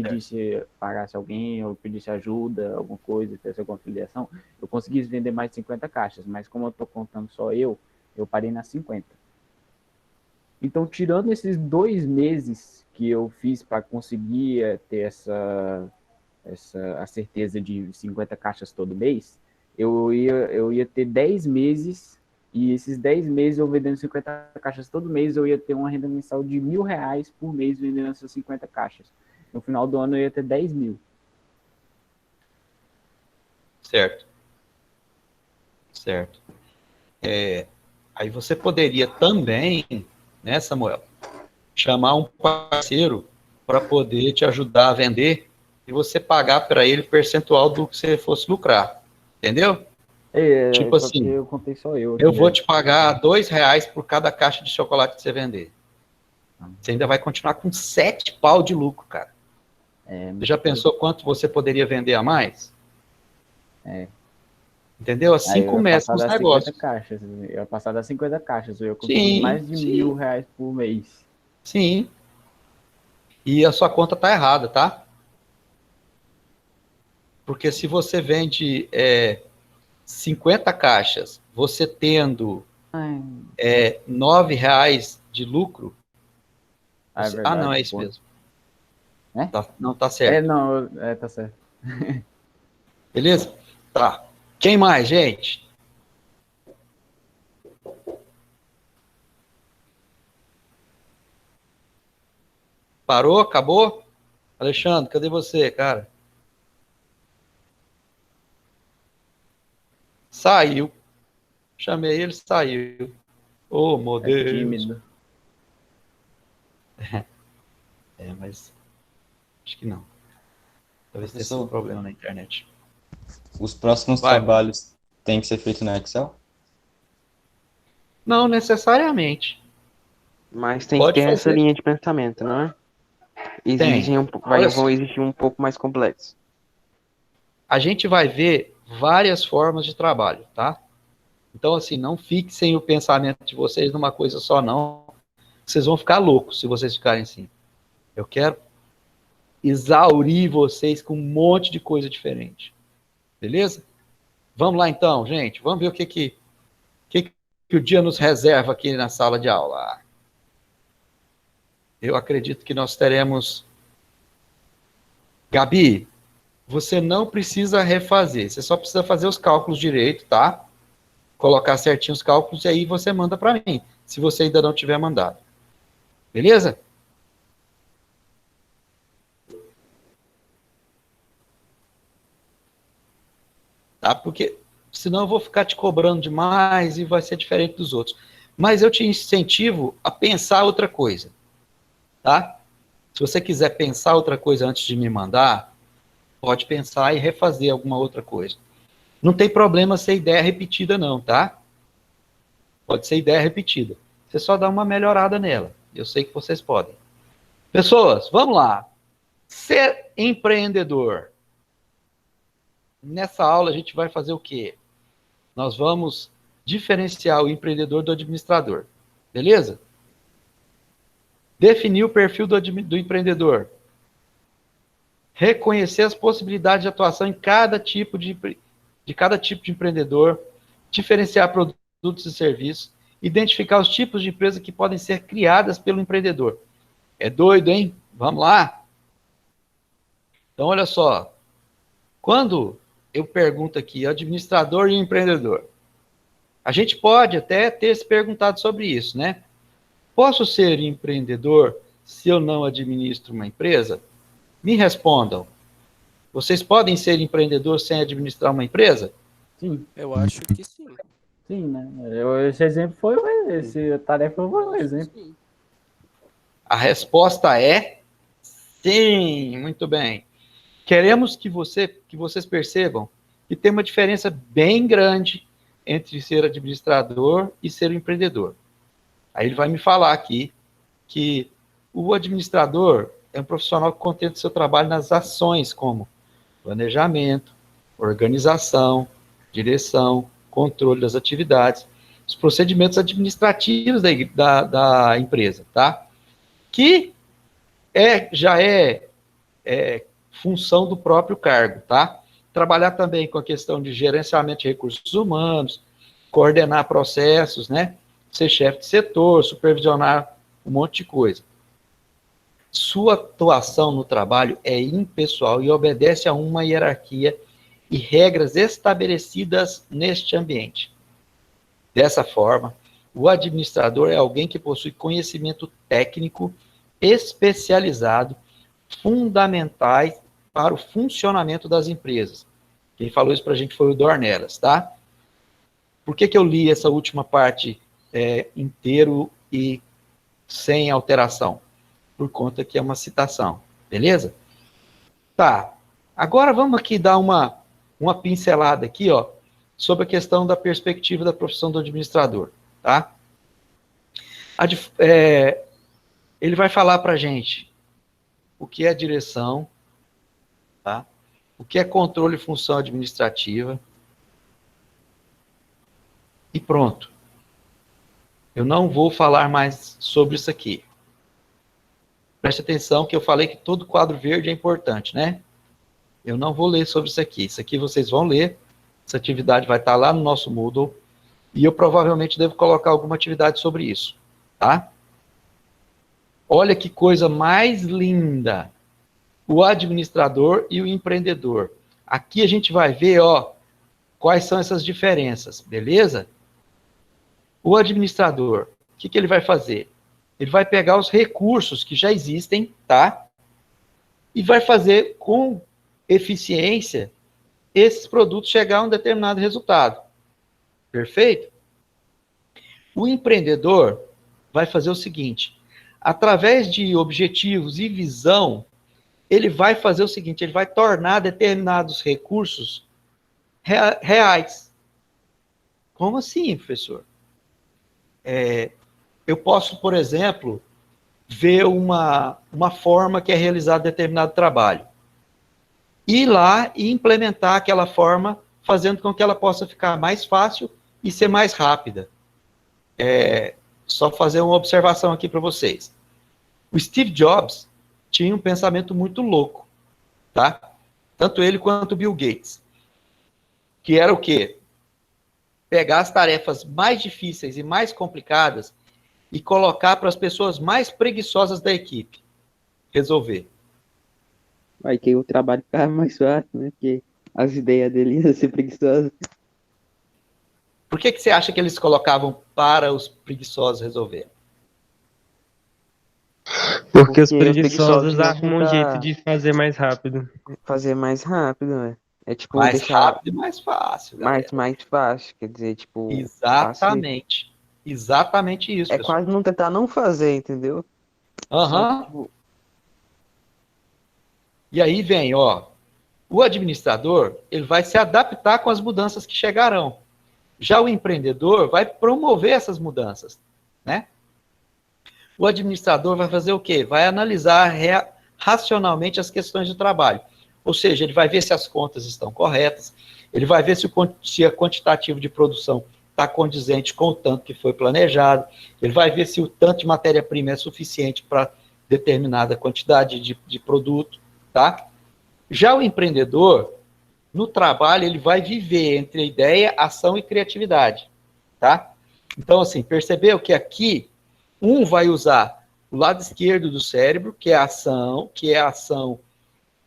pagasse alguém, eu pedisse ajuda, alguma coisa, tivesse alguma filiação, eu conseguisse vender mais de 50 caixas. Mas como eu estou contando só eu parei nas 50. Então, tirando esses 2 meses que eu fiz para conseguir ter a certeza de 50 caixas todo mês, eu ia ter 10 meses, e esses 10 meses eu vendendo 50 caixas todo mês, eu ia ter uma renda mensal de R$1.000 por mês vendendo essas 50 caixas. No final do ano eu ia ter 10 mil. Certo. Aí você poderia também, né, Samuel, chamar um parceiro para poder te ajudar a vender e você pagar para ele percentual do que você fosse lucrar. Entendeu? Tipo assim, eu contei só eu. Eu vou te pagar R$2 por cada caixa de chocolate que você vender. Você ainda vai continuar com 7 pau de lucro, cara. Você já pensou quanto você poderia vender a mais? Entendeu? Assim começam os negócios. Eu ia passar das 50 caixas, eu ia conseguir mais de R$1.000 por mês. Sim. E a sua conta tá errada, tá? Porque se você vende 50 caixas, você tendo R$9 de lucro. Verdade, não, é isso mesmo. É? Não, tá certo. Tá certo. Beleza? Tá. Quem mais, gente? Parou? Acabou? Alexandre, cadê você, cara? Saiu. Chamei ele, saiu. Oh, meu Deus. Tímido. Mas acho que não. Talvez tenha sido um problema na internet. Os próximos trabalhos têm que ser feitos no Excel? Não necessariamente. Mas tem que ter essa linha de pensamento, não é? Vão existir um pouco mais complexos. A gente vai ver várias formas de trabalho, tá? Então, assim, não fixem o pensamento de vocês numa coisa só, não. Vocês vão ficar loucos se vocês ficarem assim. Eu quero exaurir vocês com um monte de coisa diferente. Beleza? Vamos lá, então, gente. Vamos ver o que o dia nos reserva aqui na sala de aula. Eu acredito que nós teremos... Gabi, você não precisa refazer. Você só precisa fazer os cálculos direito, tá? Colocar certinho os cálculos e aí você manda para mim, se você ainda não tiver mandado. Beleza? Tá? Porque senão eu vou ficar te cobrando demais e vai ser diferente dos outros. Mas eu te incentivo a pensar outra coisa. Tá? Se você quiser pensar outra coisa antes de me mandar, pode pensar e refazer alguma outra coisa. Não tem problema ser ideia repetida não, tá? Pode ser ideia repetida. Você só dá uma melhorada nela. Eu sei que vocês podem. Pessoas, vamos lá. Ser empreendedor. Nessa aula a gente vai fazer o quê? Nós vamos diferenciar o empreendedor do administrador. Beleza? Definir o perfil do empreendedor. Reconhecer as possibilidades de atuação em cada tipo de empreendedor. Diferenciar produtos e serviços. Identificar os tipos de empresas que podem ser criadas pelo empreendedor. É doido, hein? Vamos lá? Então, olha só. Quando eu pergunto aqui, administrador e empreendedor, a gente pode até ter se perguntado sobre isso, né? Posso ser empreendedor se eu não administro uma empresa? Me respondam. Vocês podem ser empreendedor sem administrar uma empresa? Sim. Eu acho que sim. Sim, né? Esse exemplo foi essa tarefa foi um exemplo. A resposta é sim, muito bem. Queremos que vocês percebam que tem uma diferença bem grande entre ser administrador e ser empreendedor. Aí ele vai me falar aqui que o administrador é um profissional que contempla seu trabalho nas ações como planejamento, organização, direção, controle das atividades, os procedimentos administrativos da empresa, tá? Que já é função do próprio cargo, tá? Trabalhar também com a questão de gerenciamento de recursos humanos, coordenar processos, né? Ser chefe de setor, supervisionar um monte de coisa. Sua atuação no trabalho é impessoal e obedece a uma hierarquia e regras estabelecidas neste ambiente. Dessa forma, o administrador é alguém que possui conhecimento técnico especializado, fundamentais para o funcionamento das empresas. Quem falou isso para a gente foi o Dornelas, tá? Por que eu li essa última parte inteiro e sem alteração? Por conta que é uma citação, beleza? Tá, agora vamos aqui dar uma pincelada aqui, ó, sobre a questão da perspectiva da profissão do administrador, tá? Ele vai falar para a gente o que é direção, tá? O que é controle e função administrativa. E pronto. Eu não vou falar mais sobre isso aqui. Preste atenção que eu falei que todo quadro verde é importante, né? Eu não vou ler sobre isso aqui. Isso aqui vocês vão ler. Essa atividade vai estar lá no nosso Moodle. E eu provavelmente devo colocar alguma atividade sobre isso, tá? Olha que coisa mais linda. O administrador e o empreendedor. Aqui a gente vai ver, ó, quais são essas diferenças, beleza? O administrador, o que ele vai fazer? Ele vai pegar os recursos que já existem, tá? E vai fazer com eficiência esses produtos chegar a um determinado resultado. Perfeito? O empreendedor vai fazer o seguinte: através de objetivos e visão, ele vai fazer o seguinte, ele vai tornar determinados recursos reais. Como assim, professor? Eu posso, por exemplo, ver uma forma que é realizado determinado trabalho. Ir lá e implementar aquela forma, fazendo com que ela possa ficar mais fácil e ser mais rápida. Só fazer uma observação aqui para vocês. O Steve Jobs tinha um pensamento muito louco, tá? Tanto ele quanto o Bill Gates. Que era o quê? Pegar as tarefas mais difíceis e mais complicadas e colocar para as pessoas mais preguiçosas da equipe resolver. Vai que o trabalho ficava mais fácil, né? Porque as ideias dele iam ser preguiçosas. Por que você acha que eles colocavam para os preguiçosos resolver? Porque os preguiçosos arrumam um jeito de fazer mais rápido. Fazer mais rápido, né? É tipo Mais deixar rápido e mais fácil. mais fácil, quer dizer, tipo... Exatamente. Exatamente isso. É pessoal. quase não tentar não fazer, entendeu? Aham. Tipo, E aí vem, ó, o administrador, ele vai se adaptar com as mudanças que chegarão. Já o empreendedor vai promover essas mudanças, né? O administrador vai fazer o quê? Vai analisar racionalmente as questões do trabalho. Ou seja, ele vai ver se as contas estão corretas, ele vai ver se o quantitativo de produção está condizente com o tanto que foi planejado, ele vai ver se o tanto de matéria-prima é suficiente para determinada quantidade de produto, tá? Já o empreendedor, no trabalho, ele vai viver entre a ideia, ação e criatividade, tá? Então, assim, percebeu que aqui um vai usar o lado esquerdo do cérebro, que é a ação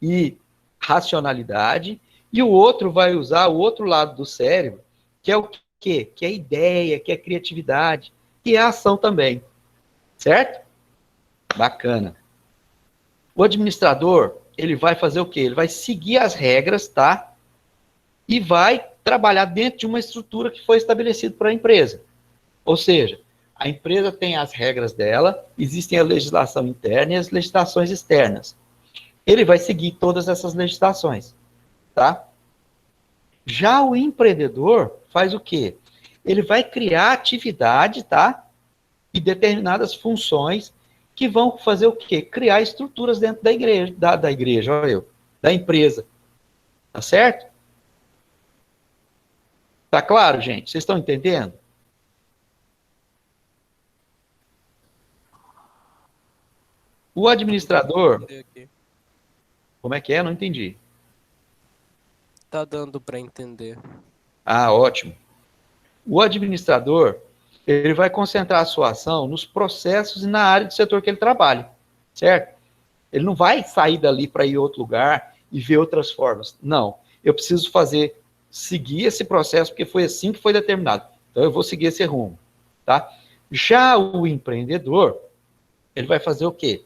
e racionalidade, e o outro vai usar o outro lado do cérebro, que é o quê? Que é a ideia, que é a criatividade, que é a ação também. Certo? Bacana. O administrador, ele vai fazer o quê? Ele vai seguir as regras, tá? E vai trabalhar dentro de uma estrutura que foi estabelecida para a empresa. Ou seja, a empresa tem as regras dela, existem a legislação interna e as legislações externas. Ele vai seguir todas essas legislações, tá? Já o empreendedor faz o quê? Ele vai criar atividade, tá? E determinadas funções que vão fazer o quê? Criar estruturas dentro da igreja, da empresa. Tá certo? Tá claro, gente? Vocês estão entendendo? O administrador... Como é que é? Não entendi. Tá dando para entender. Ah, ótimo. O administrador, ele vai concentrar a sua ação nos processos e na área do setor que ele trabalha, certo? Ele não vai sair dali para ir a outro lugar e ver outras formas. Não. Eu preciso seguir esse processo, porque foi assim que foi determinado. Então, eu vou seguir esse rumo, tá? Já o empreendedor, ele vai fazer o quê?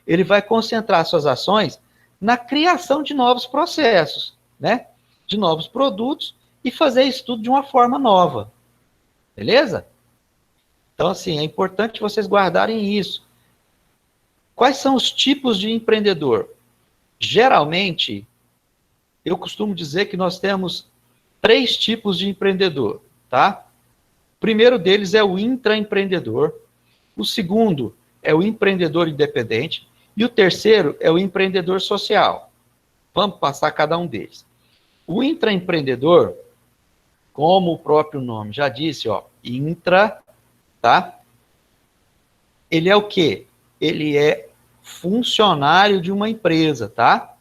Ele vai concentrar suas ações na criação de novos processos, né? De novos produtos e fazer isso tudo de uma forma nova. Beleza? Então, assim, é importante vocês guardarem isso. Quais são os tipos de empreendedor? Geralmente, eu costumo dizer que nós temos 3 tipos de empreendedor, tá? O primeiro deles é o intraempreendedor, o segundo é o empreendedor independente e o terceiro é o empreendedor social. Vamos passar cada um deles. O intraempreendedor, como o próprio nome já disse, ó, intra, tá? Ele é o quê? Ele é funcionário de uma empresa, tá?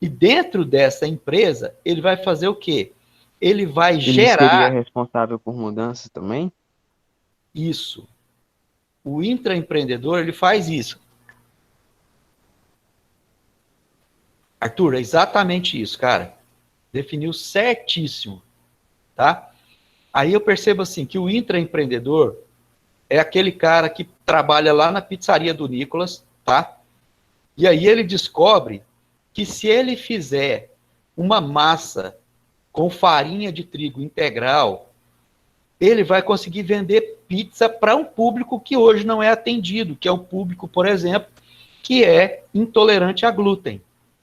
E dentro dessa empresa, ele vai fazer o quê? Ele vai gerar... Ele seria responsável por mudanças também? Isso. O intraempreendedor, ele faz isso. Arthur, é exatamente isso, cara. Definiu certíssimo, tá? Aí eu percebo assim, que o intraempreendedor é aquele cara que trabalha lá na pizzaria do Nicolas, tá? E aí ele descobre que se ele fizer uma massa com farinha de trigo integral, ele vai conseguir vender pizza para um público que hoje não é atendido, que é um público, por exemplo, que é intolerante a glúten,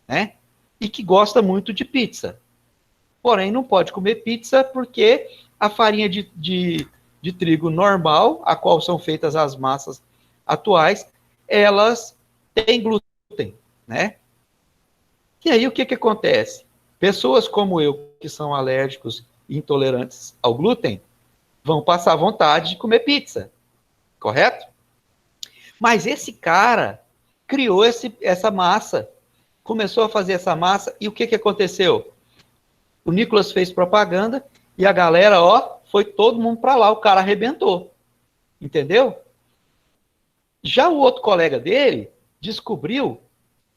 né? E que gosta muito de pizza. Porém, não pode comer pizza porque a farinha de trigo normal, a qual são feitas as massas atuais, elas têm glúten, né? E aí, o que acontece? Pessoas como eu, que são alérgicos e intolerantes ao glúten, vão passar vontade de comer pizza, correto? Mas esse cara criou essa massa, começou a fazer essa massa, e o que aconteceu? O Nicolas fez propaganda, e a galera, ó, foi todo mundo para lá, o cara arrebentou, entendeu? Já o outro colega dele descobriu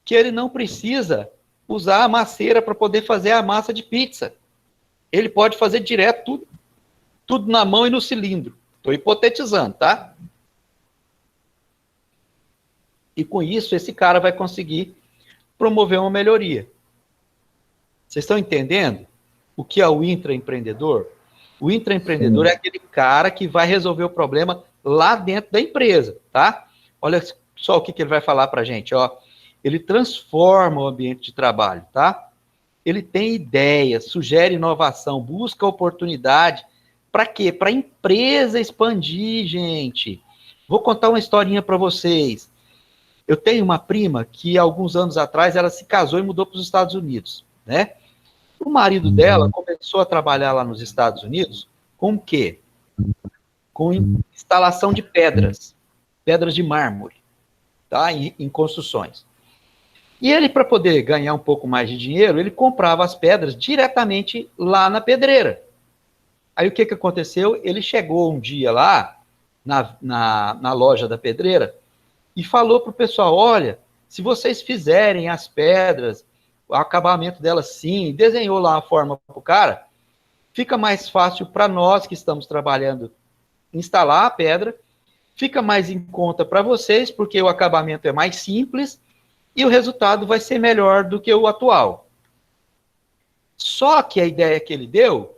que ele não precisa usar a masseira para poder fazer a massa de pizza. Ele pode fazer direto tudo na mão e no cilindro. Estou hipotetizando, tá? E com isso, esse cara vai conseguir promover uma melhoria. Vocês estão entendendo o que é o intraempreendedor? O intraempreendedor é aquele cara que vai resolver o problema lá dentro da empresa, tá? Olha só o que ele vai falar para a gente, ó. Ele transforma o ambiente de trabalho, tá? ele tem ideia, sugere inovação, busca oportunidade. Para quê? Para a empresa expandir, gente. Vou contar uma historinha para vocês. Eu tenho uma prima que, alguns anos atrás, ela se casou e mudou para os Estados Unidos, né? O marido dela começou a trabalhar lá nos Estados Unidos com o quê? Com instalação de pedras de mármore, tá? Em construções. E ele, para poder ganhar um pouco mais de dinheiro, ele comprava as pedras diretamente lá na pedreira. Aí o que aconteceu? Ele chegou um dia lá, na loja da pedreira, e falou para o pessoal, olha, se vocês fizerem as pedras, o acabamento delas sim, desenhou lá a forma para o cara, fica mais fácil para nós que estamos trabalhando instalar a pedra, fica mais em conta para vocês, porque o acabamento é mais simples, e o resultado vai ser melhor do que o atual. Só que a ideia que ele deu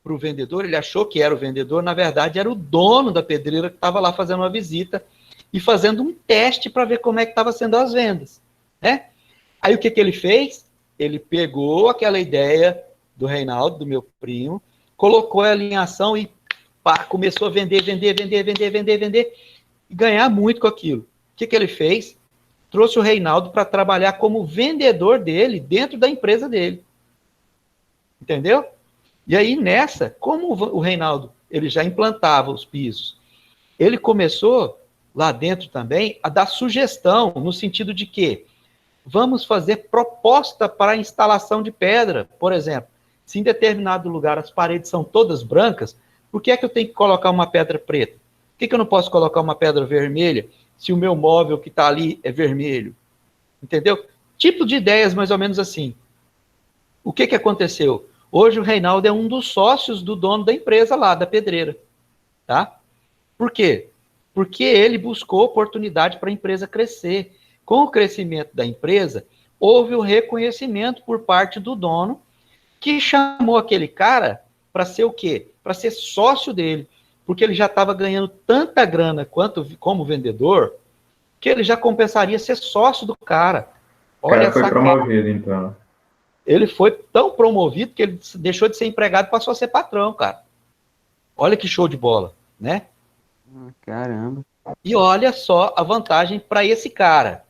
para o vendedor, ele achou que era o vendedor, na verdade era o dono da pedreira que estava lá fazendo uma visita e fazendo um teste para ver como é que estava sendo as vendas, né? Aí o que ele fez? Ele pegou aquela ideia do Reinaldo, do meu primo, colocou ela em ação e começou a vender, e ganhar muito com aquilo. O que ele fez? Trouxe o Reinaldo para trabalhar como vendedor dele dentro da empresa dele. Entendeu? E aí, nessa, como o Reinaldo ele já implantava os pisos, ele começou lá dentro também a dar sugestão, no sentido de que vamos fazer proposta para a instalação de pedra. Por exemplo, se em determinado lugar as paredes são todas brancas, por que é que eu tenho que colocar uma pedra preta? Por que eu não posso colocar uma pedra vermelha se o meu móvel que está ali é vermelho? Entendeu? Tipo de ideias mais ou menos assim. O que aconteceu? Hoje o Reinaldo é um dos sócios do dono da empresa lá, da pedreira. Tá? Por quê? Porque ele buscou oportunidade para a empresa crescer. Com o crescimento da empresa, houve o reconhecimento por parte do dono, que chamou aquele cara para ser o quê? Para ser sócio dele. Porque ele já estava ganhando tanta grana como vendedor, que ele já compensaria ser sócio do cara. Olha, o cara foi promovido, então. Ele foi tão promovido que ele deixou de ser empregado e passou a ser patrão, cara. Olha que show de bola, né? Caramba. E olha só a vantagem para esse cara,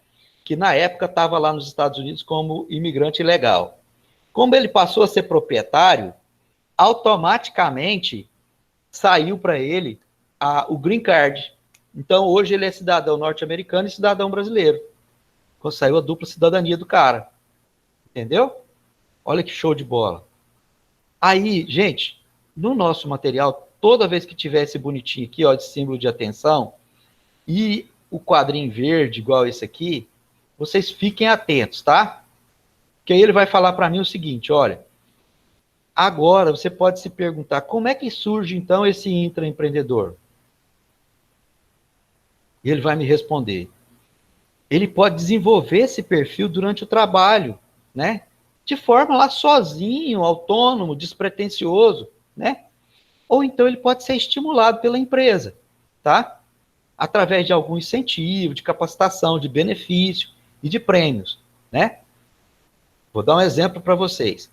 que na época estava lá nos Estados Unidos como imigrante ilegal. Como ele passou a ser proprietário, automaticamente saiu para ele o green card. Então, hoje ele é cidadão norte-americano e cidadão brasileiro. Saiu a dupla cidadania do cara. Entendeu? Olha que show de bola. Aí, gente, no nosso material, toda vez que tiver esse bonitinho aqui, ó, de símbolo de atenção, e o quadrinho verde, igual esse aqui, vocês fiquem atentos, tá? Que aí ele vai falar para mim o seguinte, olha, agora você pode se perguntar, como é que surge, então, esse intraempreendedor? E ele vai me responder. Ele pode desenvolver esse perfil durante o trabalho, né? De forma lá sozinho, autônomo, despretensioso, né? Ou então ele pode ser estimulado pela empresa, tá? Através de algum incentivo, de capacitação, de benefício e de prêmios, né? Vou dar um exemplo para vocês.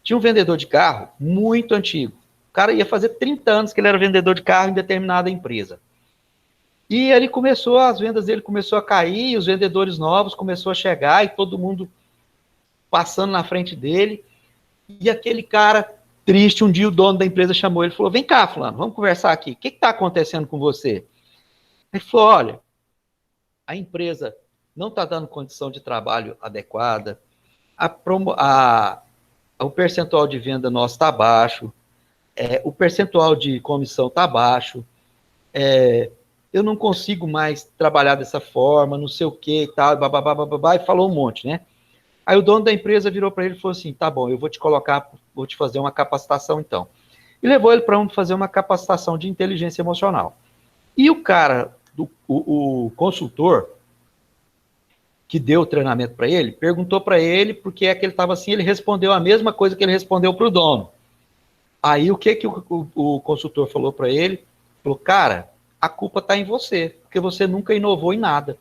Tinha um vendedor de carro muito antigo. O cara ia fazer 30 anos que ele era vendedor de carro em determinada empresa. E ele as vendas dele começou a cair, os vendedores novos começou a chegar e todo mundo passando na frente dele. E aquele cara triste, um dia o dono da empresa chamou ele e falou, vem cá, fulano, vamos conversar aqui. O que está acontecendo com você? Ele falou, olha, a empresa não está dando condição de trabalho adequada, o percentual de venda nosso está baixo, o percentual de comissão está baixo, eu não consigo mais trabalhar dessa forma, não sei o que e tal, babá, e falou um monte, né? Aí o dono da empresa virou para ele e falou assim, tá bom, eu vou te fazer uma capacitação então. E levou ele para fazer uma capacitação de inteligência emocional. E o cara, o consultor, que deu o treinamento para ele, perguntou para ele por que é que ele estava assim, ele respondeu a mesma coisa que ele respondeu para o dono. Aí o que o consultor falou para ele? Falou, cara, a culpa está em você, porque você nunca inovou em nada.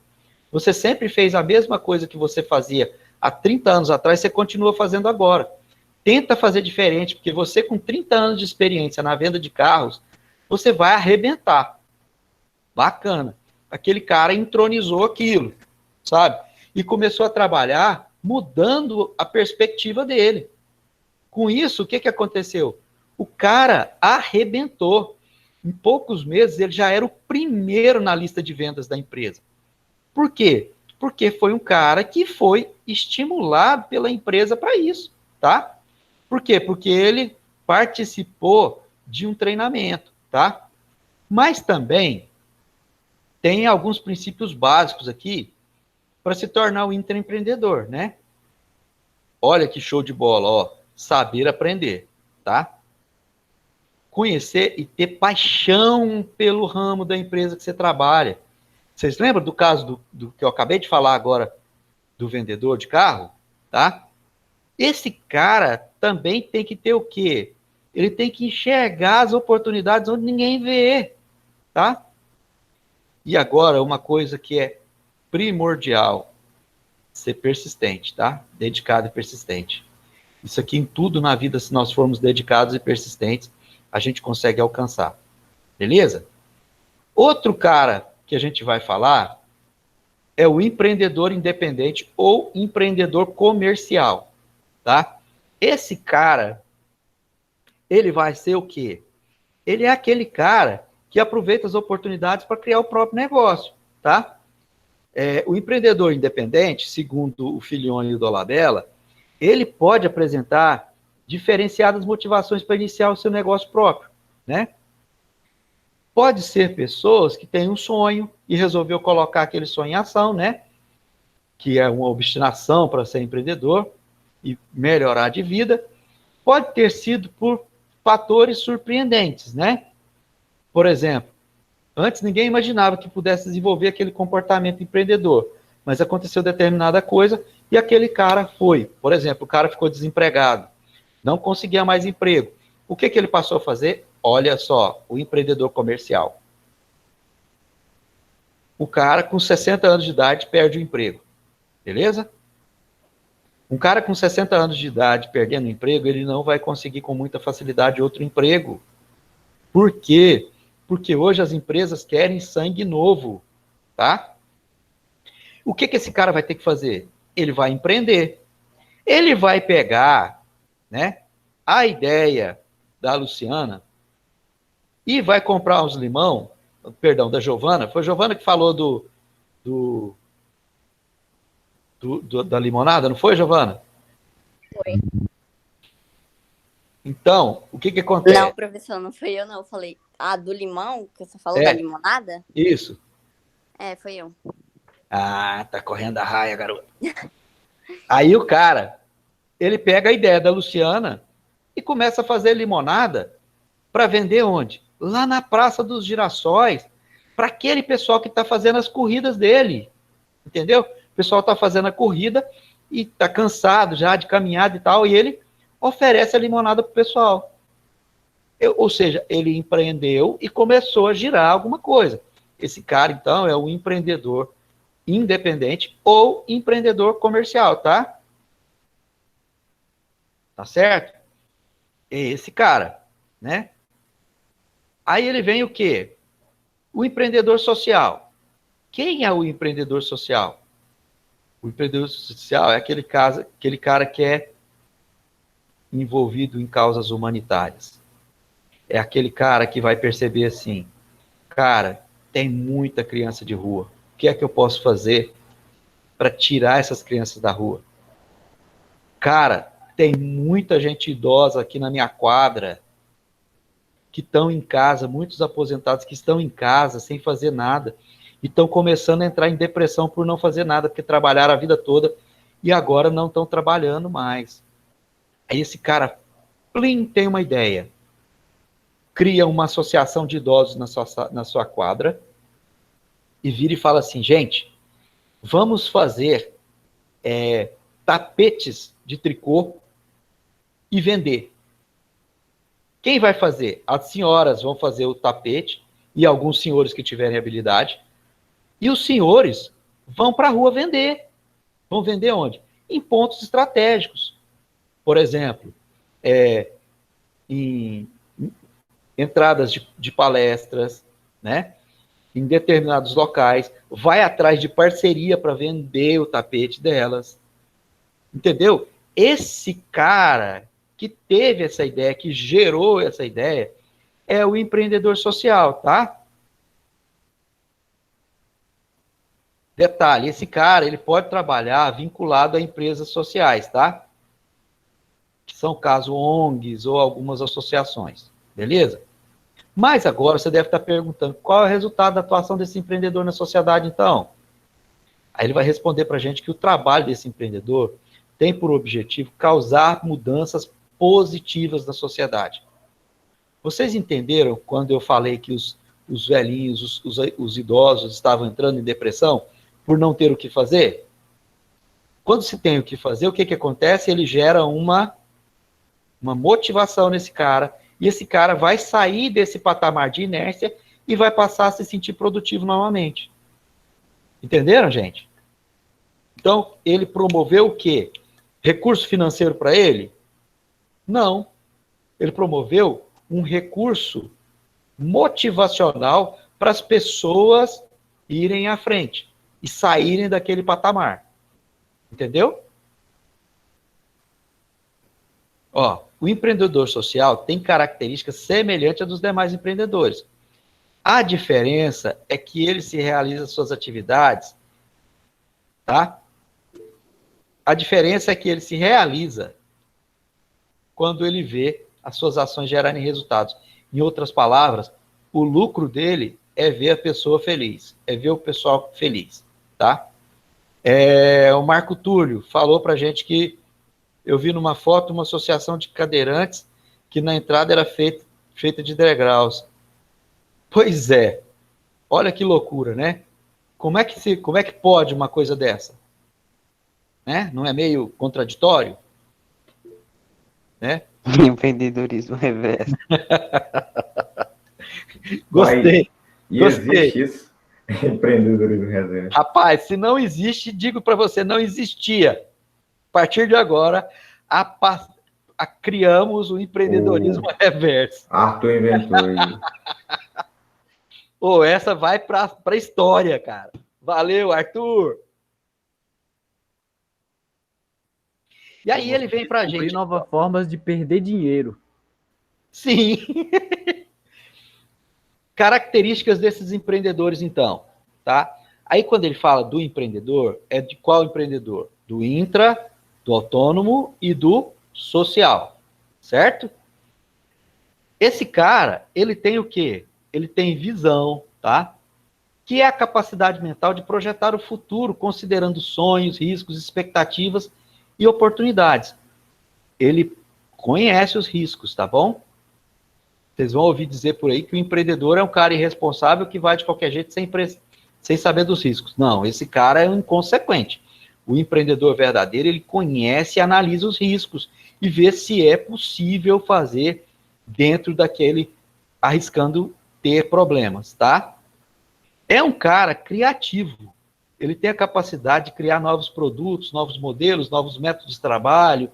Você sempre fez a mesma coisa que você fazia há 30 anos atrás, você continua fazendo agora. Tenta fazer diferente, porque você com 30 anos de experiência na venda de carros, você vai arrebentar. Bacana. Aquele cara entronizou aquilo, sabe? E começou a trabalhar mudando a perspectiva dele. Com isso, o que aconteceu? O cara arrebentou. Em poucos meses, ele já era o primeiro na lista de vendas da empresa. Por quê? Porque foi um cara que foi estimulado pela empresa para isso, tá? Por quê? Porque ele participou de um treinamento, tá? Mas também tem alguns princípios básicos aqui para se tornar um intraempreendedor, né? Olha que show de bola, ó. Saber aprender, tá? Conhecer e ter paixão pelo ramo da empresa que você trabalha. Vocês lembram do caso do que eu acabei de falar agora, do vendedor de carro, tá? Esse cara também tem que ter o quê? Ele tem que enxergar as oportunidades onde ninguém vê, tá? E agora, uma coisa que é primordial, ser persistente, tá? Dedicado e persistente. Isso aqui em tudo na vida, se nós formos dedicados e persistentes, a gente consegue alcançar. Beleza? Outro cara que a gente vai falar é o empreendedor independente ou empreendedor comercial, tá? Esse cara, ele vai ser o quê? Ele é aquele cara que aproveita as oportunidades para criar o próprio negócio, tá? O empreendedor independente, segundo o Filione e o Dolabella, ele pode apresentar diferenciadas motivações para iniciar o seu negócio próprio, né? Pode ser pessoas que têm um sonho e resolveu colocar aquele sonho em ação, né? Que é uma obstinação para ser empreendedor e melhorar de vida. Pode ter sido por fatores surpreendentes, né? Por exemplo, antes ninguém imaginava que pudesse desenvolver aquele comportamento empreendedor, mas aconteceu determinada coisa e aquele cara foi. Por exemplo, o cara ficou desempregado, não conseguia mais emprego. O que ele passou a fazer? Olha só, o empreendedor comercial. O cara com 60 anos de idade perde o emprego. Beleza? Um cara com 60 anos de idade perdendo o emprego, ele não vai conseguir com muita facilidade outro emprego. Por quê? Porque hoje as empresas querem sangue novo, tá? O que esse cara vai ter que fazer? Ele vai empreender. Ele vai pegar, né, a ideia da Luciana e vai comprar uns limão, perdão, da Giovana. Foi a Giovana que falou da limonada, não foi, Giovana? Foi. Então, o que acontece? Não, professor, não foi eu, não. Eu falei, do limão, que você falou da limonada? Isso. Foi eu. Ah, tá correndo a raia, garoto. Aí o cara, ele pega a ideia da Luciana e começa a fazer limonada para vender onde? Lá na Praça dos Girassóis, para aquele pessoal que está fazendo as corridas dele. Entendeu? O pessoal está fazendo a corrida e está cansado já de caminhada e tal, e ele oferece a limonada para o pessoal. Ou seja, ele empreendeu e começou a girar alguma coisa. Esse cara, então, é o empreendedor independente ou empreendedor comercial, tá? Tá certo? É esse cara, né? Aí ele vem o quê? O empreendedor social. Quem é o empreendedor social? O empreendedor social é aquele cara que é envolvido em causas humanitárias. É aquele cara que vai perceber assim, cara, tem muita criança de rua. O que é que eu posso fazer para tirar essas crianças da rua? Cara, tem muita gente idosa aqui na minha quadra que estão em casa, muitos aposentados que estão em casa sem fazer nada e estão começando a entrar em depressão por não fazer nada, porque trabalharam a vida toda e agora não estão trabalhando mais. Aí esse cara, plim, tem uma ideia. Cria uma associação de idosos na sua quadra e vira e fala assim, gente, vamos fazer tapetes de tricô e vender. Quem vai fazer? As senhoras vão fazer o tapete e alguns senhores que tiverem habilidade e os senhores vão para a rua vender. Vão vender onde? em pontos estratégicos. Por exemplo, em entradas de palestras, né? Em determinados locais, vai atrás de parceria para vender o tapete delas. Entendeu? Esse cara que teve essa ideia, que gerou essa ideia, é o empreendedor social, tá? Detalhe, esse cara, ele pode trabalhar vinculado a empresas sociais, tá? Que são, caso, ONGs ou algumas associações, beleza? Mas agora você deve estar perguntando, qual é o resultado da atuação desse empreendedor na sociedade, então? Aí ele vai responder para a gente que o trabalho desse empreendedor tem por objetivo causar mudanças positivas na sociedade. Vocês entenderam quando eu falei que os velhinhos, os idosos estavam entrando em depressão por não ter o que fazer? Quando se tem o que fazer, o que acontece? Ele gera uma motivação nesse cara, e esse cara vai sair desse patamar de inércia e vai passar a se sentir produtivo novamente. Entenderam, gente? Então, ele promoveu o quê? Recurso financeiro para ele? Não. Ele promoveu um recurso motivacional para as pessoas irem à frente e saírem daquele patamar. Entendeu? Ó, o empreendedor social tem características semelhantes às dos demais empreendedores. A diferença é que ele se realiza suas atividades, tá? A diferença é que ele se realiza quando ele vê as suas ações gerarem resultados. Em outras palavras, o lucro dele é ver a pessoa feliz, é ver o pessoal feliz, tá? O Marco Túlio falou pra gente que eu vi numa foto uma associação de cadeirantes que na entrada era feita de degraus. Pois é, olha que loucura, né? Como é que pode uma coisa dessa? Né? Não é meio contraditório? Né? Empreendedorismo reverso. Gostei. E Gostei. existe isso? Empreendedorismo reverso. Rapaz, se não existe, digo para você, não existia. A partir de agora, criamos o empreendedorismo reverso. Arthur inventou isso. Essa vai para a história, cara. Valeu, Arthur. E aí ele vem para a gente... novas formas de perder dinheiro. Sim. Características desses empreendedores, então, tá? Aí quando ele fala do empreendedor, é de qual empreendedor? Do intra, do autônomo e do social, certo? Esse cara, ele tem o quê? Ele tem visão, tá? Que é a capacidade mental de projetar o futuro, considerando sonhos, riscos, expectativas e oportunidades. Ele conhece os riscos, tá bom? Vocês vão ouvir dizer por aí que o empreendedor é um cara irresponsável que vai de qualquer jeito sem saber dos riscos. Não, esse cara é um inconsequente. O empreendedor verdadeiro, ele conhece e analisa os riscos e vê se é possível fazer dentro daquele, arriscando ter problemas, tá? É um cara criativo. Ele tem a capacidade de criar novos produtos, novos modelos, novos métodos de trabalho,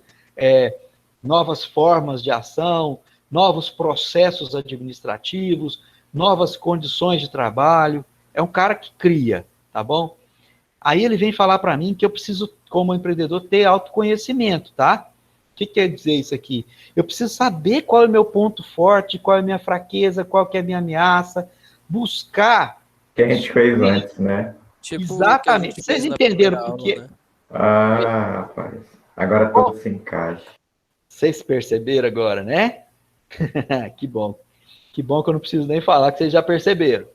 novas formas de ação, novos processos administrativos, novas condições de trabalho. É um cara que cria, tá bom? Aí ele vem falar para mim que eu preciso, como empreendedor, ter autoconhecimento, tá? O que quer dizer isso aqui? Eu preciso saber qual é o meu ponto forte, qual é a minha fraqueza, qual que é a minha ameaça, buscar... Que a gente fez antes, né? Tipo, exatamente. Vocês entenderam o que... Né? Ah, rapaz. Agora tudo se encaixa. Vocês perceberam agora, né? Que bom. Que bom que eu não preciso nem falar, que vocês já perceberam.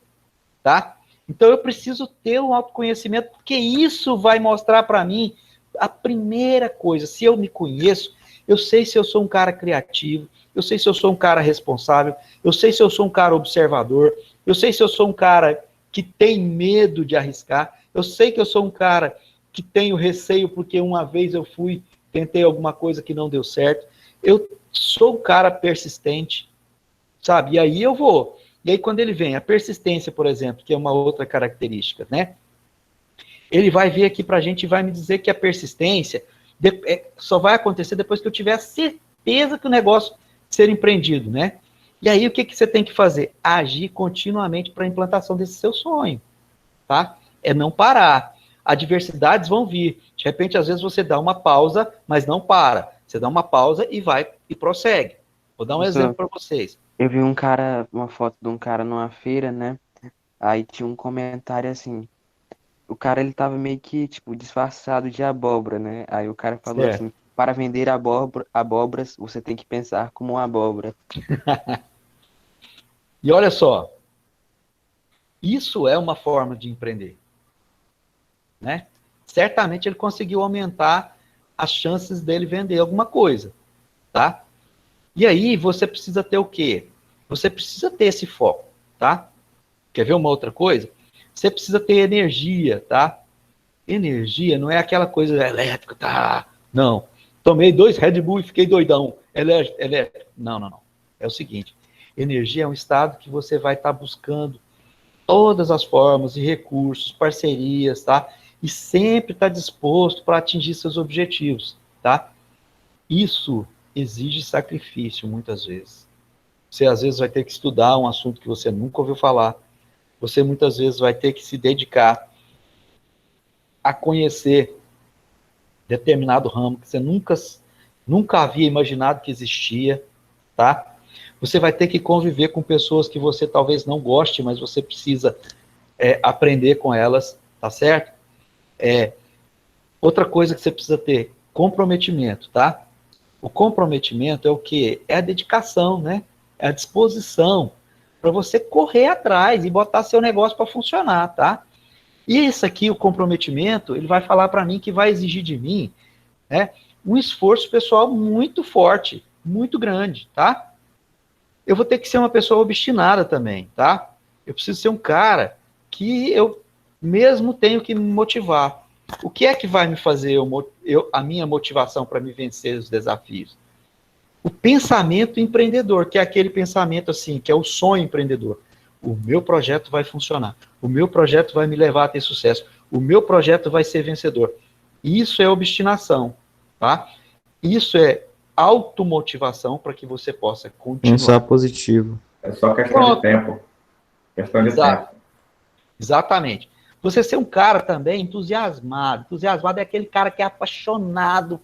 Tá? Então eu preciso ter um autoconhecimento, porque isso vai mostrar para mim a primeira coisa. Se eu me conheço, eu sei se eu sou um cara criativo, eu sei se eu sou um cara responsável, eu sei se eu sou um cara observador, eu sei se eu sou um cara que tem medo de arriscar, eu sei que eu sou um cara que tenho receio porque uma vez eu tentei alguma coisa que não deu certo, eu sou um cara persistente, sabe? E aí eu vou. E aí quando ele vem, a persistência, por exemplo, que é uma outra característica, né? Ele vai vir aqui pra gente e vai me dizer que a persistência só vai acontecer depois que eu tiver a certeza que o negócio ser empreendido, né? E aí, o que você tem que fazer? Agir continuamente para a implantação desse seu sonho, tá? É não parar. Adversidades vão vir. De repente, às vezes, você dá uma pausa, mas não para. Você dá uma pausa e vai e prossegue. Vou dar um exemplo para vocês. Eu vi uma foto de um cara numa feira, né? Aí tinha um comentário assim, o cara ele tava meio que, tipo, disfarçado de abóbora, né? Aí o cara falou Certo. assim, para vender abóboras, você tem que pensar como uma abóbora. E olha só, isso é uma forma de empreender, né? Certamente ele conseguiu aumentar as chances dele vender alguma coisa, tá? E aí você precisa ter o quê? Você precisa ter esse foco, tá? Quer ver uma outra coisa? Você precisa ter energia, tá? Energia não é aquela coisa elétrica, tá? Não. Tomei 2 Red Bull e fiquei doidão. Elétrico. Não. É o seguinte, energia é um estado que você vai estar buscando todas as formas e recursos, parcerias, tá? E sempre está disposto para atingir seus objetivos, tá? Isso exige sacrifício, muitas vezes. Você, às vezes, vai ter que estudar um assunto que você nunca ouviu falar. Você, muitas vezes, vai ter que se dedicar a conhecer determinado ramo que você nunca havia imaginado que existia, tá? Você vai ter que conviver com pessoas que você talvez não goste, mas você precisa aprender com elas, tá certo? Outra coisa que você precisa ter, comprometimento, tá? O comprometimento é o quê? É a dedicação, né? É a disposição para você correr atrás e botar seu negócio para funcionar, tá? E isso aqui, o comprometimento, ele vai falar para mim que vai exigir de mim, né, um esforço pessoal muito forte, muito grande, tá? Eu vou ter que ser uma pessoa obstinada também, tá? Eu preciso ser um cara que eu mesmo tenho que me motivar. O que é que vai me fazer a minha motivação para me vencer os desafios? O pensamento empreendedor, que é aquele pensamento assim, que é o sonho empreendedor. O meu projeto vai funcionar. O meu projeto vai me levar a ter sucesso. O meu projeto vai ser vencedor. Isso é obstinação, tá? Isso é automotivação para que você possa continuar. Pensar positivo. É só questão de tempo. Questão de tempo. Exatamente. Você ser um cara também entusiasmado. Entusiasmado é aquele cara que é apaixonado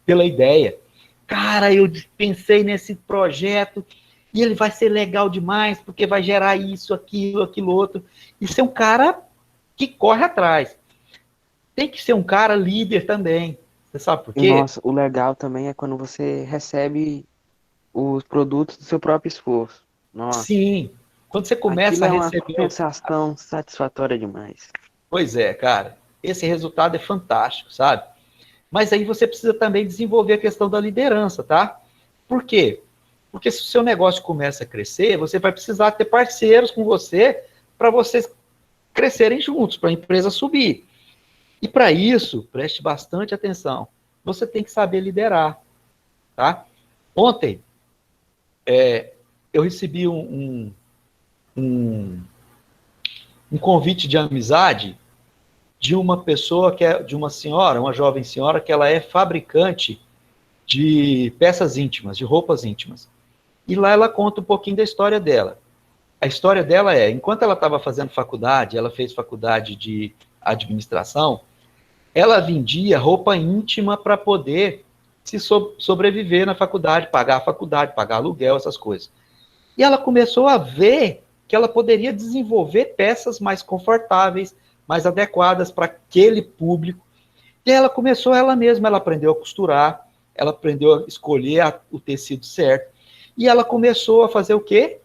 pela ideia. Cara, eu pensei nesse projeto e ele vai ser legal demais, porque vai gerar isso, aquilo outro. E ser um cara que corre atrás. Tem que ser um cara líder também. Você sabe por quê? Nossa, o legal também é quando você recebe os produtos do seu próprio esforço. Nossa. Sim. Quando você começa a receber... É uma sensação satisfatória demais. Pois é, cara. Esse resultado é fantástico, sabe? Mas aí você precisa também desenvolver a questão da liderança, tá? Por quê? Porque se o seu negócio começa a crescer, você vai precisar ter parceiros com você para vocês crescerem juntos, para a empresa subir. E para isso, preste bastante atenção, você tem que saber liderar, tá? Ontem, eu recebi um convite de amizade de uma pessoa, de uma senhora, uma jovem senhora, que ela é fabricante de peças íntimas, de roupas íntimas. E lá ela conta um pouquinho da história dela. A história dela enquanto ela estava fazendo faculdade, ela fez faculdade de administração, ela vendia roupa íntima para poder se sobreviver na faculdade, pagar a faculdade, pagar aluguel, essas coisas. E ela começou a ver que ela poderia desenvolver peças mais confortáveis, mais adequadas para aquele público. E ela começou ela mesma, ela aprendeu a costurar, ela aprendeu a escolher o tecido certo, e ela começou a fazer o quê?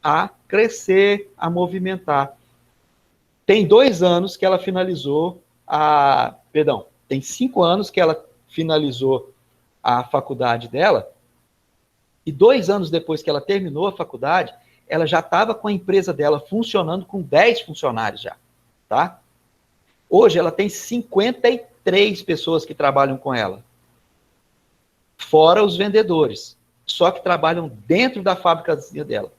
A crescer, a movimentar. Tem 2 anos que ela finalizou tem 5 anos que ela finalizou a faculdade dela, e 2 anos depois que ela terminou a faculdade, ela já estava com a empresa dela funcionando com 10 funcionários já, tá? Hoje ela tem 53 pessoas que trabalham com ela, fora os vendedores, só que trabalham dentro da fábricazinha dela.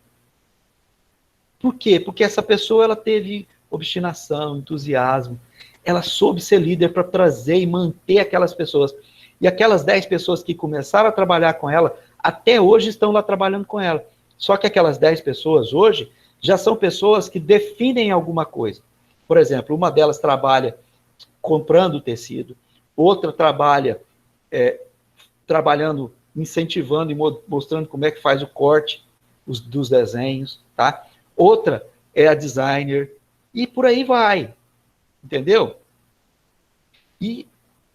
Por quê? Porque essa pessoa ela teve obstinação, entusiasmo, ela soube ser líder para trazer e manter aquelas pessoas. E aquelas 10 pessoas que começaram a trabalhar com ela, até hoje estão lá trabalhando com ela. Só que aquelas 10 pessoas hoje já são pessoas que definem alguma coisa. Por exemplo, uma delas trabalha comprando tecido, outra trabalha trabalhando, incentivando e mostrando como é que faz o corte dos desenhos, tá? Outra é a designer, e por aí vai, entendeu? E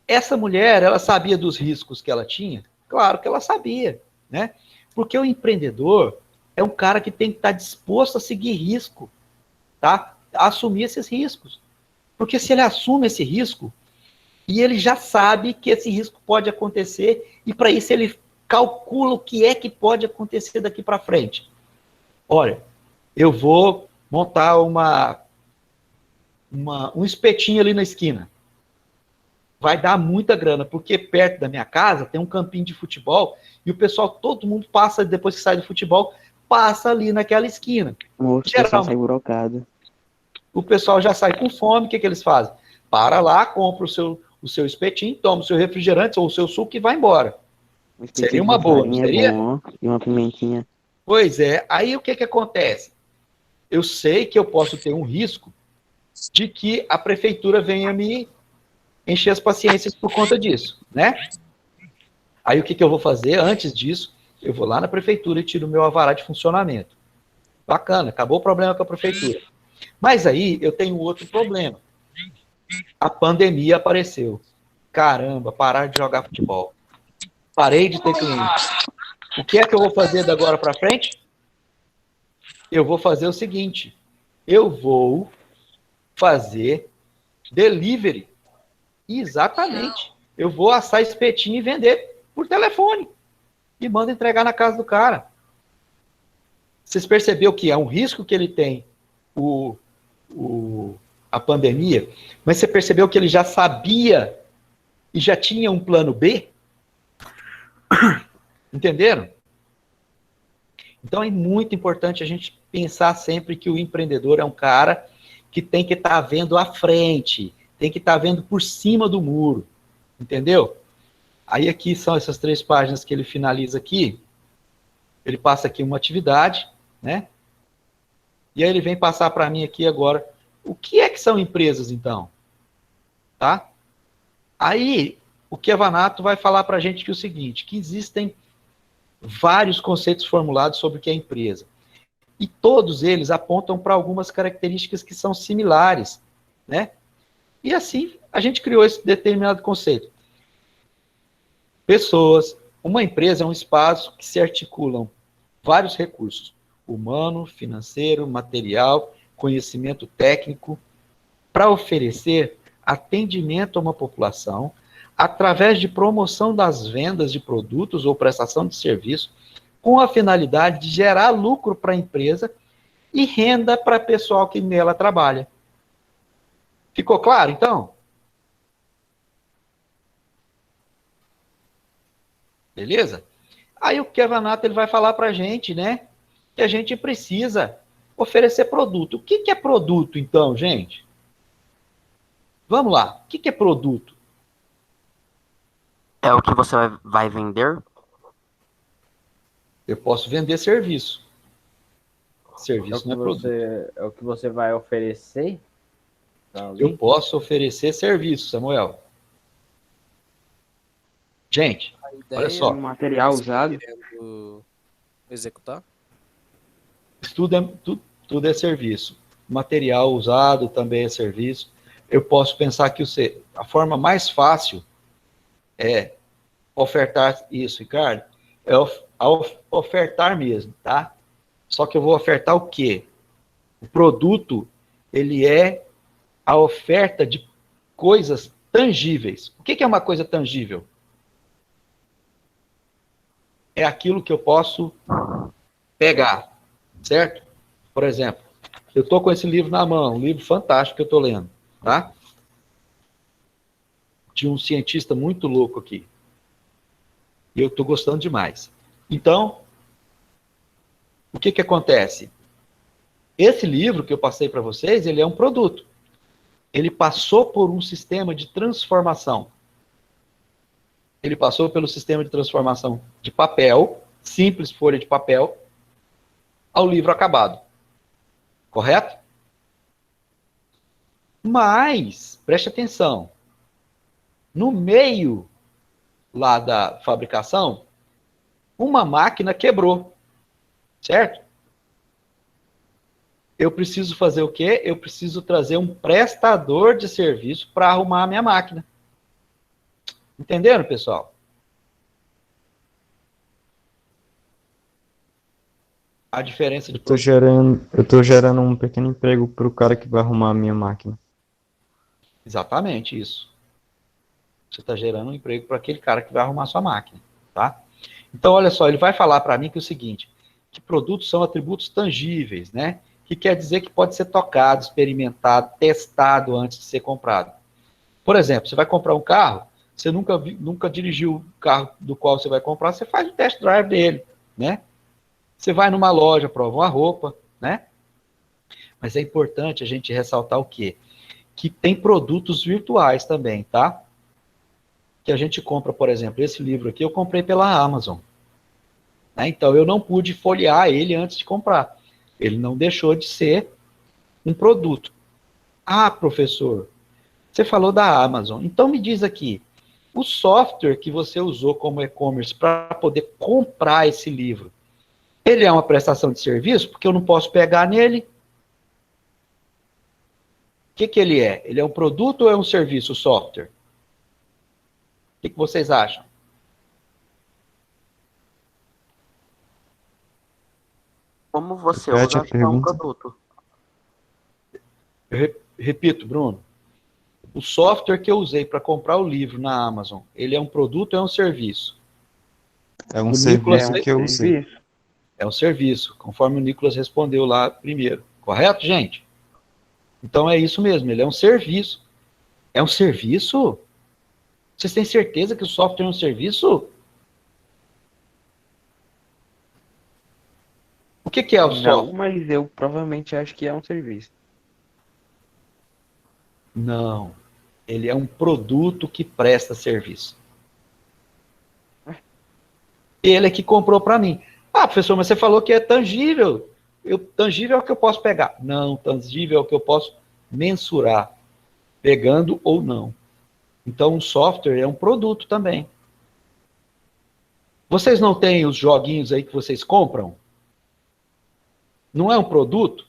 essa mulher, ela sabia dos riscos que ela tinha? Claro que ela sabia, né? Porque o empreendedor é um cara que tem que estar disposto a seguir risco, tá? A assumir esses riscos. Porque se ele assume esse risco, e ele já sabe que esse risco pode acontecer, e para isso ele calcula o que é que pode acontecer daqui para frente. Olha, eu vou montar um espetinho ali na esquina. Vai dar muita grana, porque perto da minha casa tem um campinho de futebol, e o pessoal, todo mundo passa, depois que sai do futebol, passa ali naquela esquina. O pessoal sai burocado. O pessoal já sai com fome, o que eles fazem? Para lá, compra o seu espetinho, toma o seu refrigerante ou o seu suco e vai embora. Seria uma boa, não seria? Bom, e uma pimentinha. Pois é, aí o que acontece? Eu sei que eu posso ter um risco de que a prefeitura venha me encher as paciências por conta disso, né? Aí o que eu vou fazer? Antes disso, eu vou lá na prefeitura e tiro o meu alvará de funcionamento. Bacana, acabou o problema com a prefeitura. Mas aí eu tenho outro problema. A pandemia apareceu. Caramba, parar de jogar futebol. Parei de ter cliente. O que é que eu vou fazer da agora para frente? Eu vou fazer o seguinte. Eu vou fazer delivery. Exatamente. Eu vou assar espetinho e vender por telefone. E manda entregar na casa do cara. Vocês perceberam que é um risco que ele tem a pandemia, mas você percebeu que ele já sabia e já tinha um plano B? Entenderam? Então é muito importante a gente pensar sempre que o empreendedor é um cara que tem que estar vendo à frente, tem que estar vendo por cima do muro, entendeu? Aí aqui são essas 3 páginas que ele finaliza aqui, ele passa aqui uma atividade, né? E aí ele vem passar para mim aqui agora, o que é que são empresas então? Tá? Aí o Kevanato vai falar para a gente que o seguinte, que existem vários conceitos formulados sobre o que é empresa. E todos eles apontam para algumas características que são similares, né? E assim, a gente criou esse determinado conceito. Pessoas, uma empresa é um espaço que se articulam vários recursos, humano, financeiro, material, conhecimento técnico, para oferecer atendimento a uma população através de promoção das vendas de produtos ou prestação de serviço, com a finalidade de gerar lucro para a empresa e renda para o pessoal que nela trabalha. Ficou claro, então? Beleza? Aí o Kevanato ele vai falar para a gente, né, que a gente precisa oferecer produto. O que é produto, então, gente? Vamos lá. O que é produto? É o que você vai vender? Eu posso vender serviço. Serviço não é produto. É o que você vai oferecer? Eu posso oferecer serviço, Samuel. Gente, olha só. Um material usado. Executar? Tudo é serviço. Material usado também é serviço. Eu posso pensar que a forma mais fácil é ofertar isso, Ricardo, é ofertar mesmo, tá? Só que eu vou ofertar o quê? O produto, ele é a oferta de coisas tangíveis. O que é uma coisa tangível? É aquilo que eu posso pegar, certo? Por exemplo, eu estou com esse livro na mão, um livro fantástico que eu estou lendo, tá? De um cientista muito louco aqui. E eu estou gostando demais. Então, o que acontece? Esse livro que eu passei para vocês, ele é um produto. Ele passou por um sistema de transformação. ele passou pelo sistema de transformação de papel, simples folha de papel, ao livro acabado. Correto? Mas, preste atenção, no meio lá da fabricação, uma máquina quebrou, certo? Eu preciso fazer o quê? Eu preciso trazer um prestador de serviço para arrumar a minha máquina. Entenderam, pessoal? A diferença de... Eu tô gerando um pequeno emprego para o cara que vai arrumar a minha máquina. Exatamente isso. Você está gerando um emprego para aquele cara que vai arrumar a sua máquina, tá? Então, olha só, ele vai falar para mim que é o seguinte, que produtos são atributos tangíveis, né? Que quer dizer que pode ser tocado, experimentado, testado antes de ser comprado. Por exemplo, você vai comprar um carro, você nunca dirigiu o carro do qual você vai comprar, você faz um test drive dele, né? Você vai numa loja, prova uma roupa, né? Mas é importante a gente ressaltar o quê? Que tem produtos virtuais também, tá? Que a gente compra, por exemplo, esse livro aqui eu comprei pela Amazon. Né? Então, eu não pude folhear ele antes de comprar. Ele não deixou de ser um produto. Ah, professor, você falou da Amazon. Então, me diz aqui, o software que você usou como e-commerce para poder comprar esse livro, ele é uma prestação de serviço? Porque eu não posso pegar nele. O que ele é? Ele é um produto ou é um serviço, o software? O que vocês acham? Como você Repete usa, a acho que é um pergunta. produto. Eu repito, Bruno. O software que eu usei para comprar o livro na Amazon, ele é um produto ou é um serviço? É um O serviço Nicolas- que eu usei. É um serviço, conforme o Nicolas respondeu lá primeiro. Correto, gente? Então é isso mesmo, ele é um serviço. É um serviço? Vocês têm certeza que o software é um serviço? O que é o software? Não, mas eu provavelmente acho que é um serviço. Não. Ele é um produto que presta serviço. Ele é que comprou para mim. Ah, professor, mas você falou que é tangível. Tangível é o que eu posso pegar. Não, tangível é o que eu posso mensurar, pegando ou não. Então, o software é um produto também. Vocês não têm os joguinhos aí que vocês compram? Não é um produto?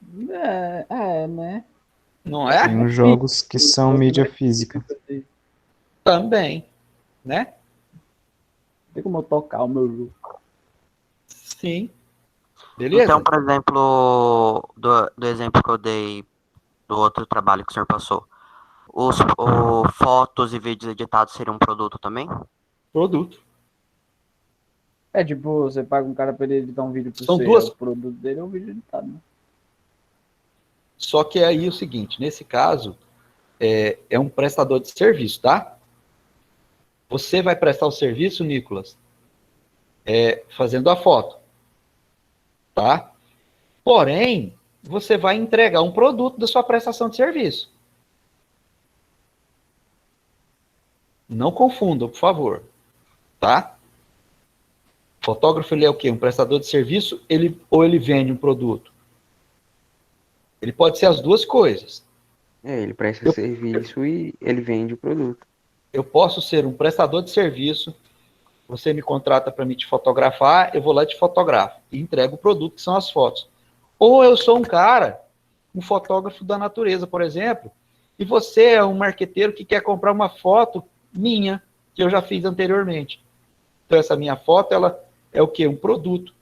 Né? Não é? Tem os jogos que são mídia física. Também, né? Tem como eu tocar o meu jogo. Sim. Beleza? Então, por exemplo, do exemplo que eu dei do outro trabalho que o senhor passou, os fotos e vídeos editados seriam um produto também? Produto. É tipo, você paga um cara pra ele editar um vídeo pra São você, duas- o produto dele é um vídeo editado, né? Só que é aí o seguinte, nesse caso, é um prestador de serviço, tá? Você vai prestar o serviço, Nicolas, fazendo a foto, tá? Porém, você vai entregar um produto da sua prestação de serviço. Não confundam, por favor, tá? Fotógrafo, ele é o quê? Um prestador de serviço, ou ele vende um produto? Ele pode ser as duas coisas. Ele presta serviço e ele vende o produto. Eu posso ser um prestador de serviço, você me contrata para me te fotografar, eu vou lá e te fotografo e entrego o produto, que são as fotos. Ou eu sou um cara, um fotógrafo da natureza, por exemplo, e você é um marqueteiro que quer comprar uma foto minha, que eu já fiz anteriormente. Então, essa minha foto, ela é o quê? Um produto.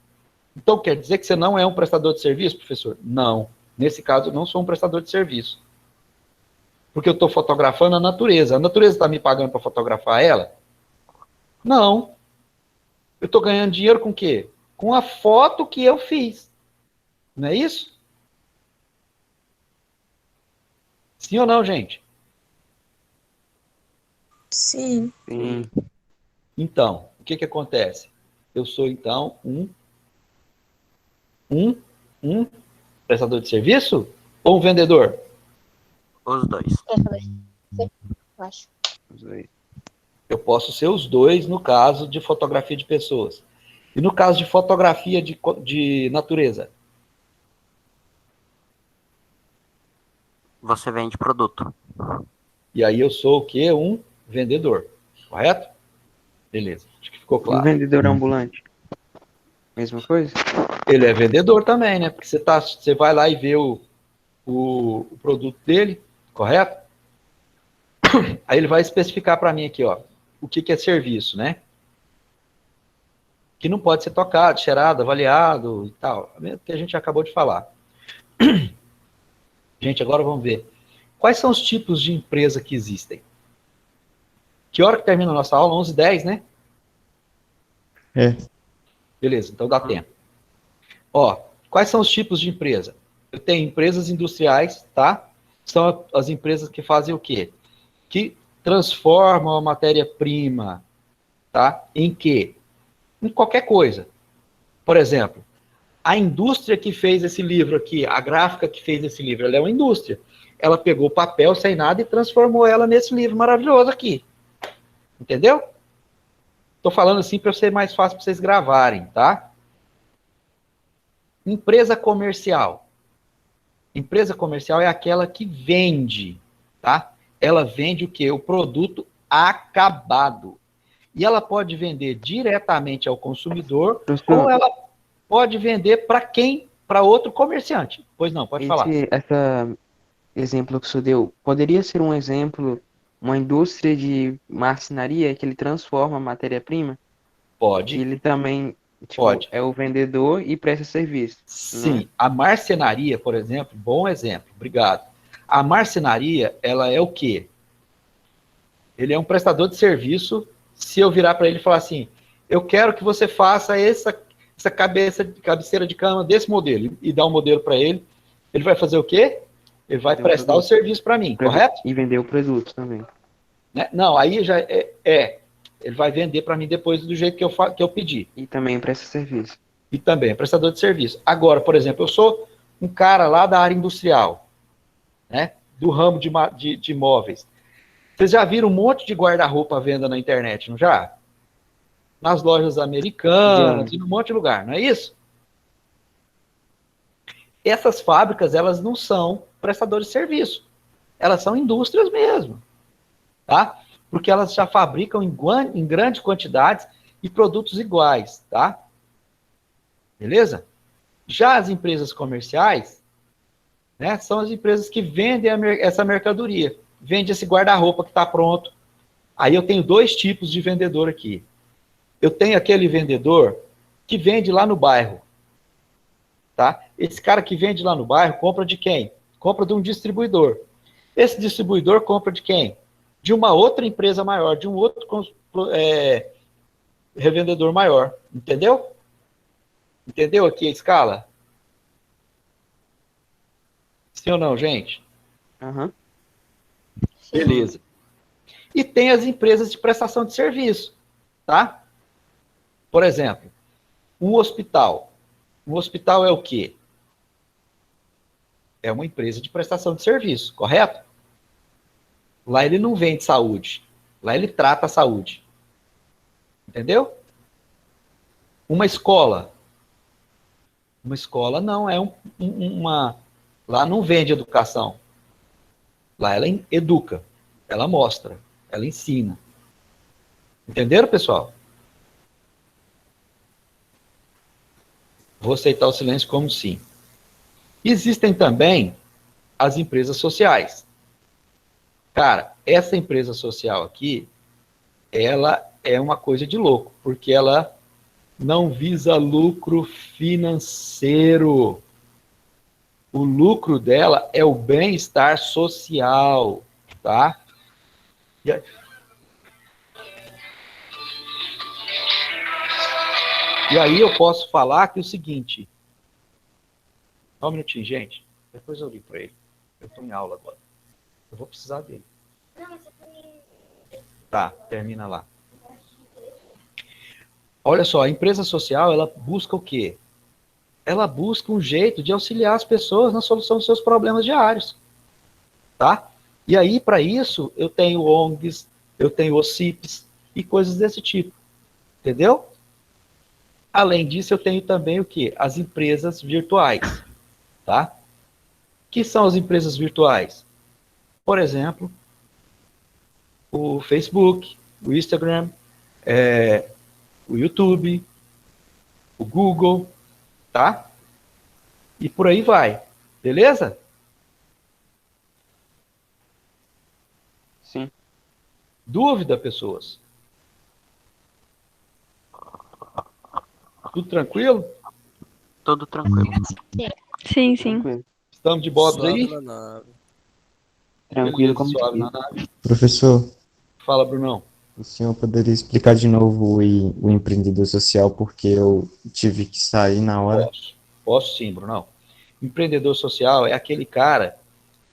Então, quer dizer que você não é um prestador de serviço, professor? Não. Nesse caso, eu não sou um prestador de serviço. Porque eu estou fotografando a natureza. A natureza está me pagando para fotografar ela? Não. Eu estou ganhando dinheiro com o quê? Com a foto que eu fiz. Não é isso? Sim ou não, gente? Sim. Sim. Então, o que acontece? Eu sou, então, um prestador de serviço ou um vendedor? Os dois. Eu acho. Os dois. Eu posso ser os dois no caso de fotografia de pessoas. E no caso de fotografia de natureza? Você vende produto. E aí eu sou o quê? Um vendedor. Correto? Beleza, acho que ficou Um claro. vendedor ambulante. Mesma coisa? Ele é vendedor também, né? Porque você vai lá e vê o produto dele, correto? Aí ele vai especificar para mim aqui, ó, o que é serviço, né? Que não pode ser tocado, cheirado, avaliado e tal, que a gente acabou de falar. Gente, agora vamos ver. Quais são os tipos de empresa que existem? Que hora que termina a nossa aula? 11h10, né? É. Beleza, então dá tempo. Ó, quais são os tipos de empresa? Eu tenho empresas industriais, tá? São as empresas que fazem o quê? Que transformam a matéria-prima, tá? Em quê? Em qualquer coisa. Por exemplo, a indústria que fez esse livro aqui, a gráfica que fez esse livro, ela é uma indústria. Ela pegou papel sem nada e transformou ela nesse livro maravilhoso aqui. Entendeu? Estou falando assim para ser mais fácil para vocês gravarem, tá? Empresa comercial. Empresa comercial é aquela que vende, tá? Ela vende o quê? O produto acabado. E ela pode vender diretamente ao consumidor, ou ela pode vender para quem? Para outro comerciante. Pois não, pode falar. Esse exemplo que o senhor deu, poderia ser um exemplo, uma indústria de marcenaria que ele transforma a matéria-prima? Pode. E ele também Pode. é o vendedor e presta serviço. Sim, a marcenaria, por exemplo, bom exemplo, obrigado. A marcenaria, ela é o quê? Ele é um prestador de serviço. Se eu virar para ele e falar assim, eu quero que você faça essa cabeceira de cama desse modelo, e dar um modelo para ele, ele vai fazer o quê? Ele vai prestar o serviço para mim, correto? E vender o produto também. Né? Não, aí já ele vai vender para mim depois do jeito que eu pedi. E também presta serviço. E também é prestador de serviço. Agora, por exemplo, eu sou um cara lá da área industrial, né? Do ramo de imóveis. Vocês já viram um monte de guarda-roupa à venda na internet, não já? Nas lojas americanas, e num monte de lugar, não é isso? Essas fábricas, elas não são prestadores de serviço. Elas são indústrias mesmo, tá? Porque elas já fabricam em grandes quantidades e produtos iguais, tá? Beleza? Já as empresas comerciais, né, são as empresas que vendem essa mercadoria. Vende esse guarda-roupa que está pronto. Aí eu tenho dois tipos de vendedor aqui. Eu tenho aquele vendedor que vende lá no bairro, tá? Esse cara que vende lá no bairro compra de quem? Compra de um distribuidor. Esse distribuidor compra de quem? De uma outra empresa maior, de um outro revendedor maior. Entendeu? Entendeu aqui a escala? Sim ou não, gente? Aham. Beleza. E tem as empresas de prestação de serviço, tá? Por exemplo, um hospital. Um hospital é o quê? É uma empresa de prestação de serviço, correto? Lá ele não vende saúde. Lá ele trata a saúde. Entendeu? Uma escola. Uma escola não é uma... Lá não vende educação. Lá ela educa. Ela mostra. Ela ensina. Entenderam, pessoal? Vou aceitar o silêncio como sim. Existem também as empresas sociais. Cara, essa empresa social aqui, ela é uma coisa de louco, porque ela não visa lucro financeiro. O lucro dela é o bem-estar social, tá? E aí eu posso falar que é o seguinte... Só um minutinho, gente. Depois eu ligo para ele. Eu estou em aula agora. Eu vou precisar dele. Tá, termina lá. Olha só, a empresa social, ela busca o quê? Ela busca um jeito de auxiliar as pessoas na solução dos seus problemas diários. Tá? E aí, para isso, eu tenho ONGs, eu tenho OCIPs e coisas desse tipo, entendeu? Além disso, eu tenho também o quê? As empresas virtuais, tá? O que são as empresas virtuais? Por exemplo, o Facebook, o Instagram, o YouTube, o Google, tá? E por aí vai, beleza? Sim. Dúvida, pessoas? Tudo tranquilo? Tudo tranquilo. Sim, sim. Tranquilo. Estamos de bobs Suave aí? na nave. Tranquilo Beleza, como suave na diz. nave. Professor, Fala, Brunão. o senhor poderia explicar de novo o empreendedor social, porque eu tive que sair na hora? Posso sim, Brunão. Empreendedor social é aquele cara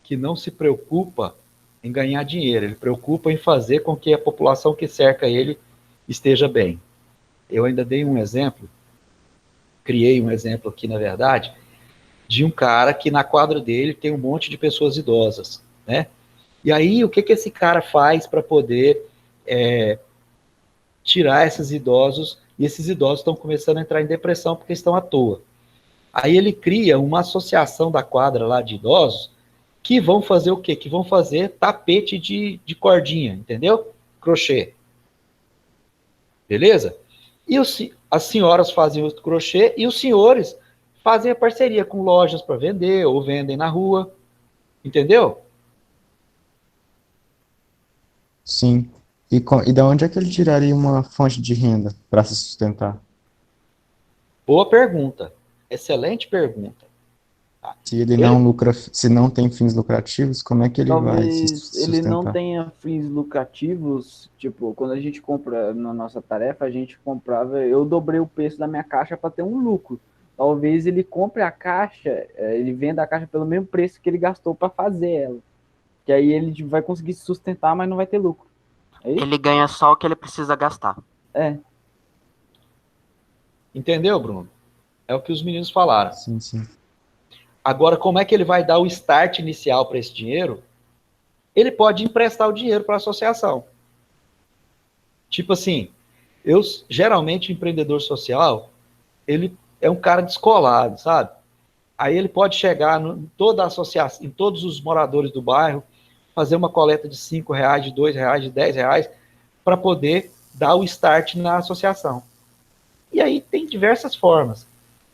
que não se preocupa em ganhar dinheiro, ele preocupa em fazer com que a população que cerca ele esteja bem. Eu ainda dei um exemplo, criei um exemplo aqui, na verdade, de um cara que na quadra dele tem um monte de pessoas idosas, né? E aí, o que esse cara faz para poder tirar esses idosos, e esses idosos estão começando a entrar em depressão porque estão à toa. Aí ele cria uma associação da quadra lá de idosos que vão fazer o quê? Que vão fazer tapete de cordinha, entendeu? Crochê. Beleza? E as senhoras fazem o crochê e os senhores fazem a parceria com lojas para vender ou vendem na rua. Entendeu? Sim. E da onde é que ele tiraria uma fonte de renda para se sustentar? Boa pergunta. Excelente pergunta. Se ele não lucra, se não tem fins lucrativos, como é que ele vai se Talvez ele não sustentar? tenha fins lucrativos, tipo, quando a gente compra na nossa tarefa, a gente comprava, eu dobrei o preço da minha caixa para ter um lucro. Talvez ele compre a caixa, ele venda a caixa pelo mesmo preço que ele gastou para fazer ela. Que aí ele vai conseguir se sustentar, mas não vai ter lucro. É isso? Ele ganha só o que ele precisa gastar. É. Entendeu, Bruno? É o que os meninos falaram. Sim, sim. Agora, como é que ele vai dar o start inicial para esse dinheiro? Ele pode emprestar o dinheiro para a associação. Tipo assim, geralmente o empreendedor social, ele é um cara descolado, sabe? Aí ele pode chegar em toda a associação, em todos os moradores do bairro, fazer uma coleta de R$5, de R$2, de R$10, para poder dar o start na associação. E aí tem diversas formas.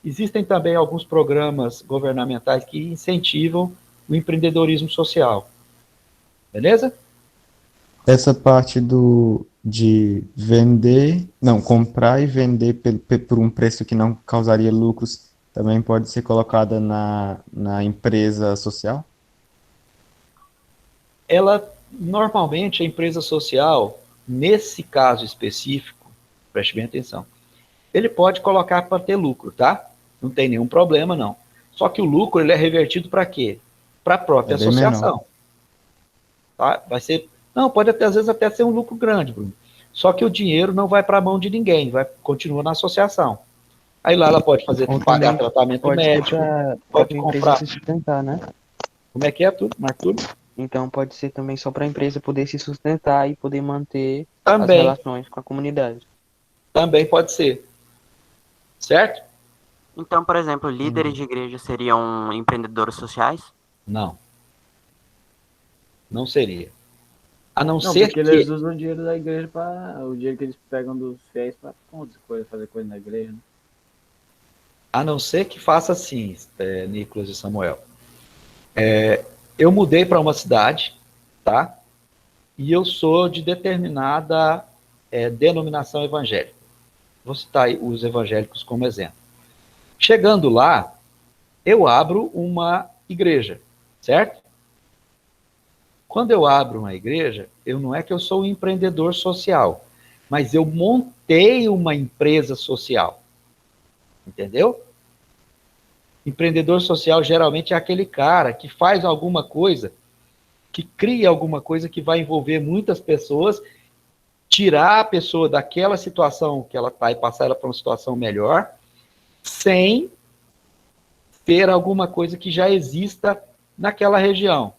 Existem também alguns programas governamentais que incentivam o empreendedorismo social. Beleza? Essa parte de comprar e vender por um preço que não causaria lucros, também pode ser colocada na empresa social? Normalmente, a empresa social, nesse caso específico, preste bem atenção, ele pode colocar para ter lucro, tá? Não tem nenhum problema, não. Só que o lucro, ele é revertido para quê? Para a própria associação. Tá? Vai ser... Não, pode às vezes até ser um lucro grande, Bruno. Só que o dinheiro não vai para a mão de ninguém, continua na associação. Aí lá ela pode pagar tratamento médico, pode comprar. Se sustentar, né? Como é que é, Arthur? Então pode ser também só para a empresa poder se sustentar e poder manter Também. as relações com a comunidade. Também pode ser. Certo? Então, por exemplo, líderes de igreja seriam empreendedores sociais? Não. Não seria. A não Não, ser porque que... eles usam o dinheiro da igreja para o dinheiro que eles pegam dos fiéis para fazer coisa na igreja, né? A não ser que faça assim, Nicolas e Samuel. Eu mudei para uma cidade, tá? E eu sou de determinada denominação evangélica. Vou citar aí os evangélicos como exemplo. Chegando lá, eu abro uma igreja, certo? Quando eu abro uma igreja, não é que eu sou um empreendedor social, mas eu montei uma empresa social. Entendeu? Empreendedor social geralmente é aquele cara que faz alguma coisa, que cria alguma coisa que vai envolver muitas pessoas, tirar a pessoa daquela situação que ela está e passar ela para uma situação melhor, sem ter alguma coisa que já exista naquela região,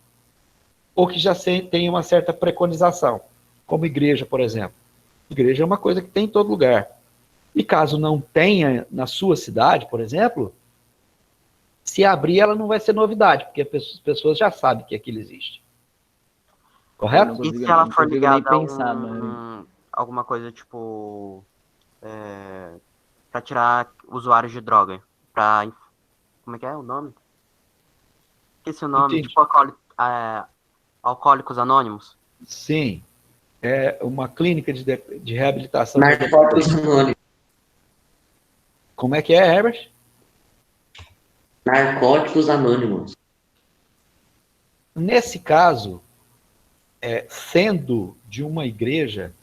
ou que já tenha uma certa preconização. como igreja, por exemplo. Igreja é uma coisa que tem em todo lugar. E caso não tenha na sua cidade, por exemplo, se abrir, ela não vai ser novidade, porque as pessoas já sabem que aquilo existe. Correto? E se ela for ligada a pensar, alguma coisa tipo para tirar usuários de droga, como é que é o nome? Esqueci o nome, Entendi. tipo Alcoólicos Anônimos. Sim, é uma clínica de reabilitação. Narcóticos Anônimos. Como é que é, Herbert? Narcóticos Anônimos. Nesse caso, sendo de uma igreja,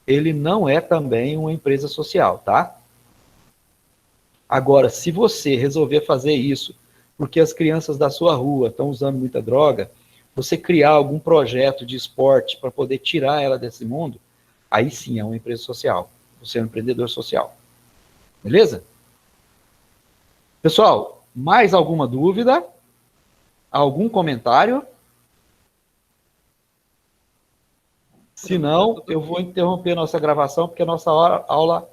ele não é também uma empresa social, tá? Agora, se você resolver fazer isso porque as crianças da sua rua estão usando muita droga, você criar algum projeto de esporte para poder tirar ela desse mundo, aí sim é uma empresa social. Você é um empreendedor social. Beleza? Pessoal, mais alguma dúvida? Algum comentário? Se não, eu vou interromper nossa gravação, porque a nossa aula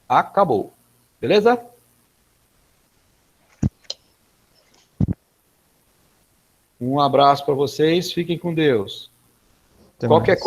acabou. Beleza? Um abraço para vocês, fiquem com Deus. Até Qualquer mais.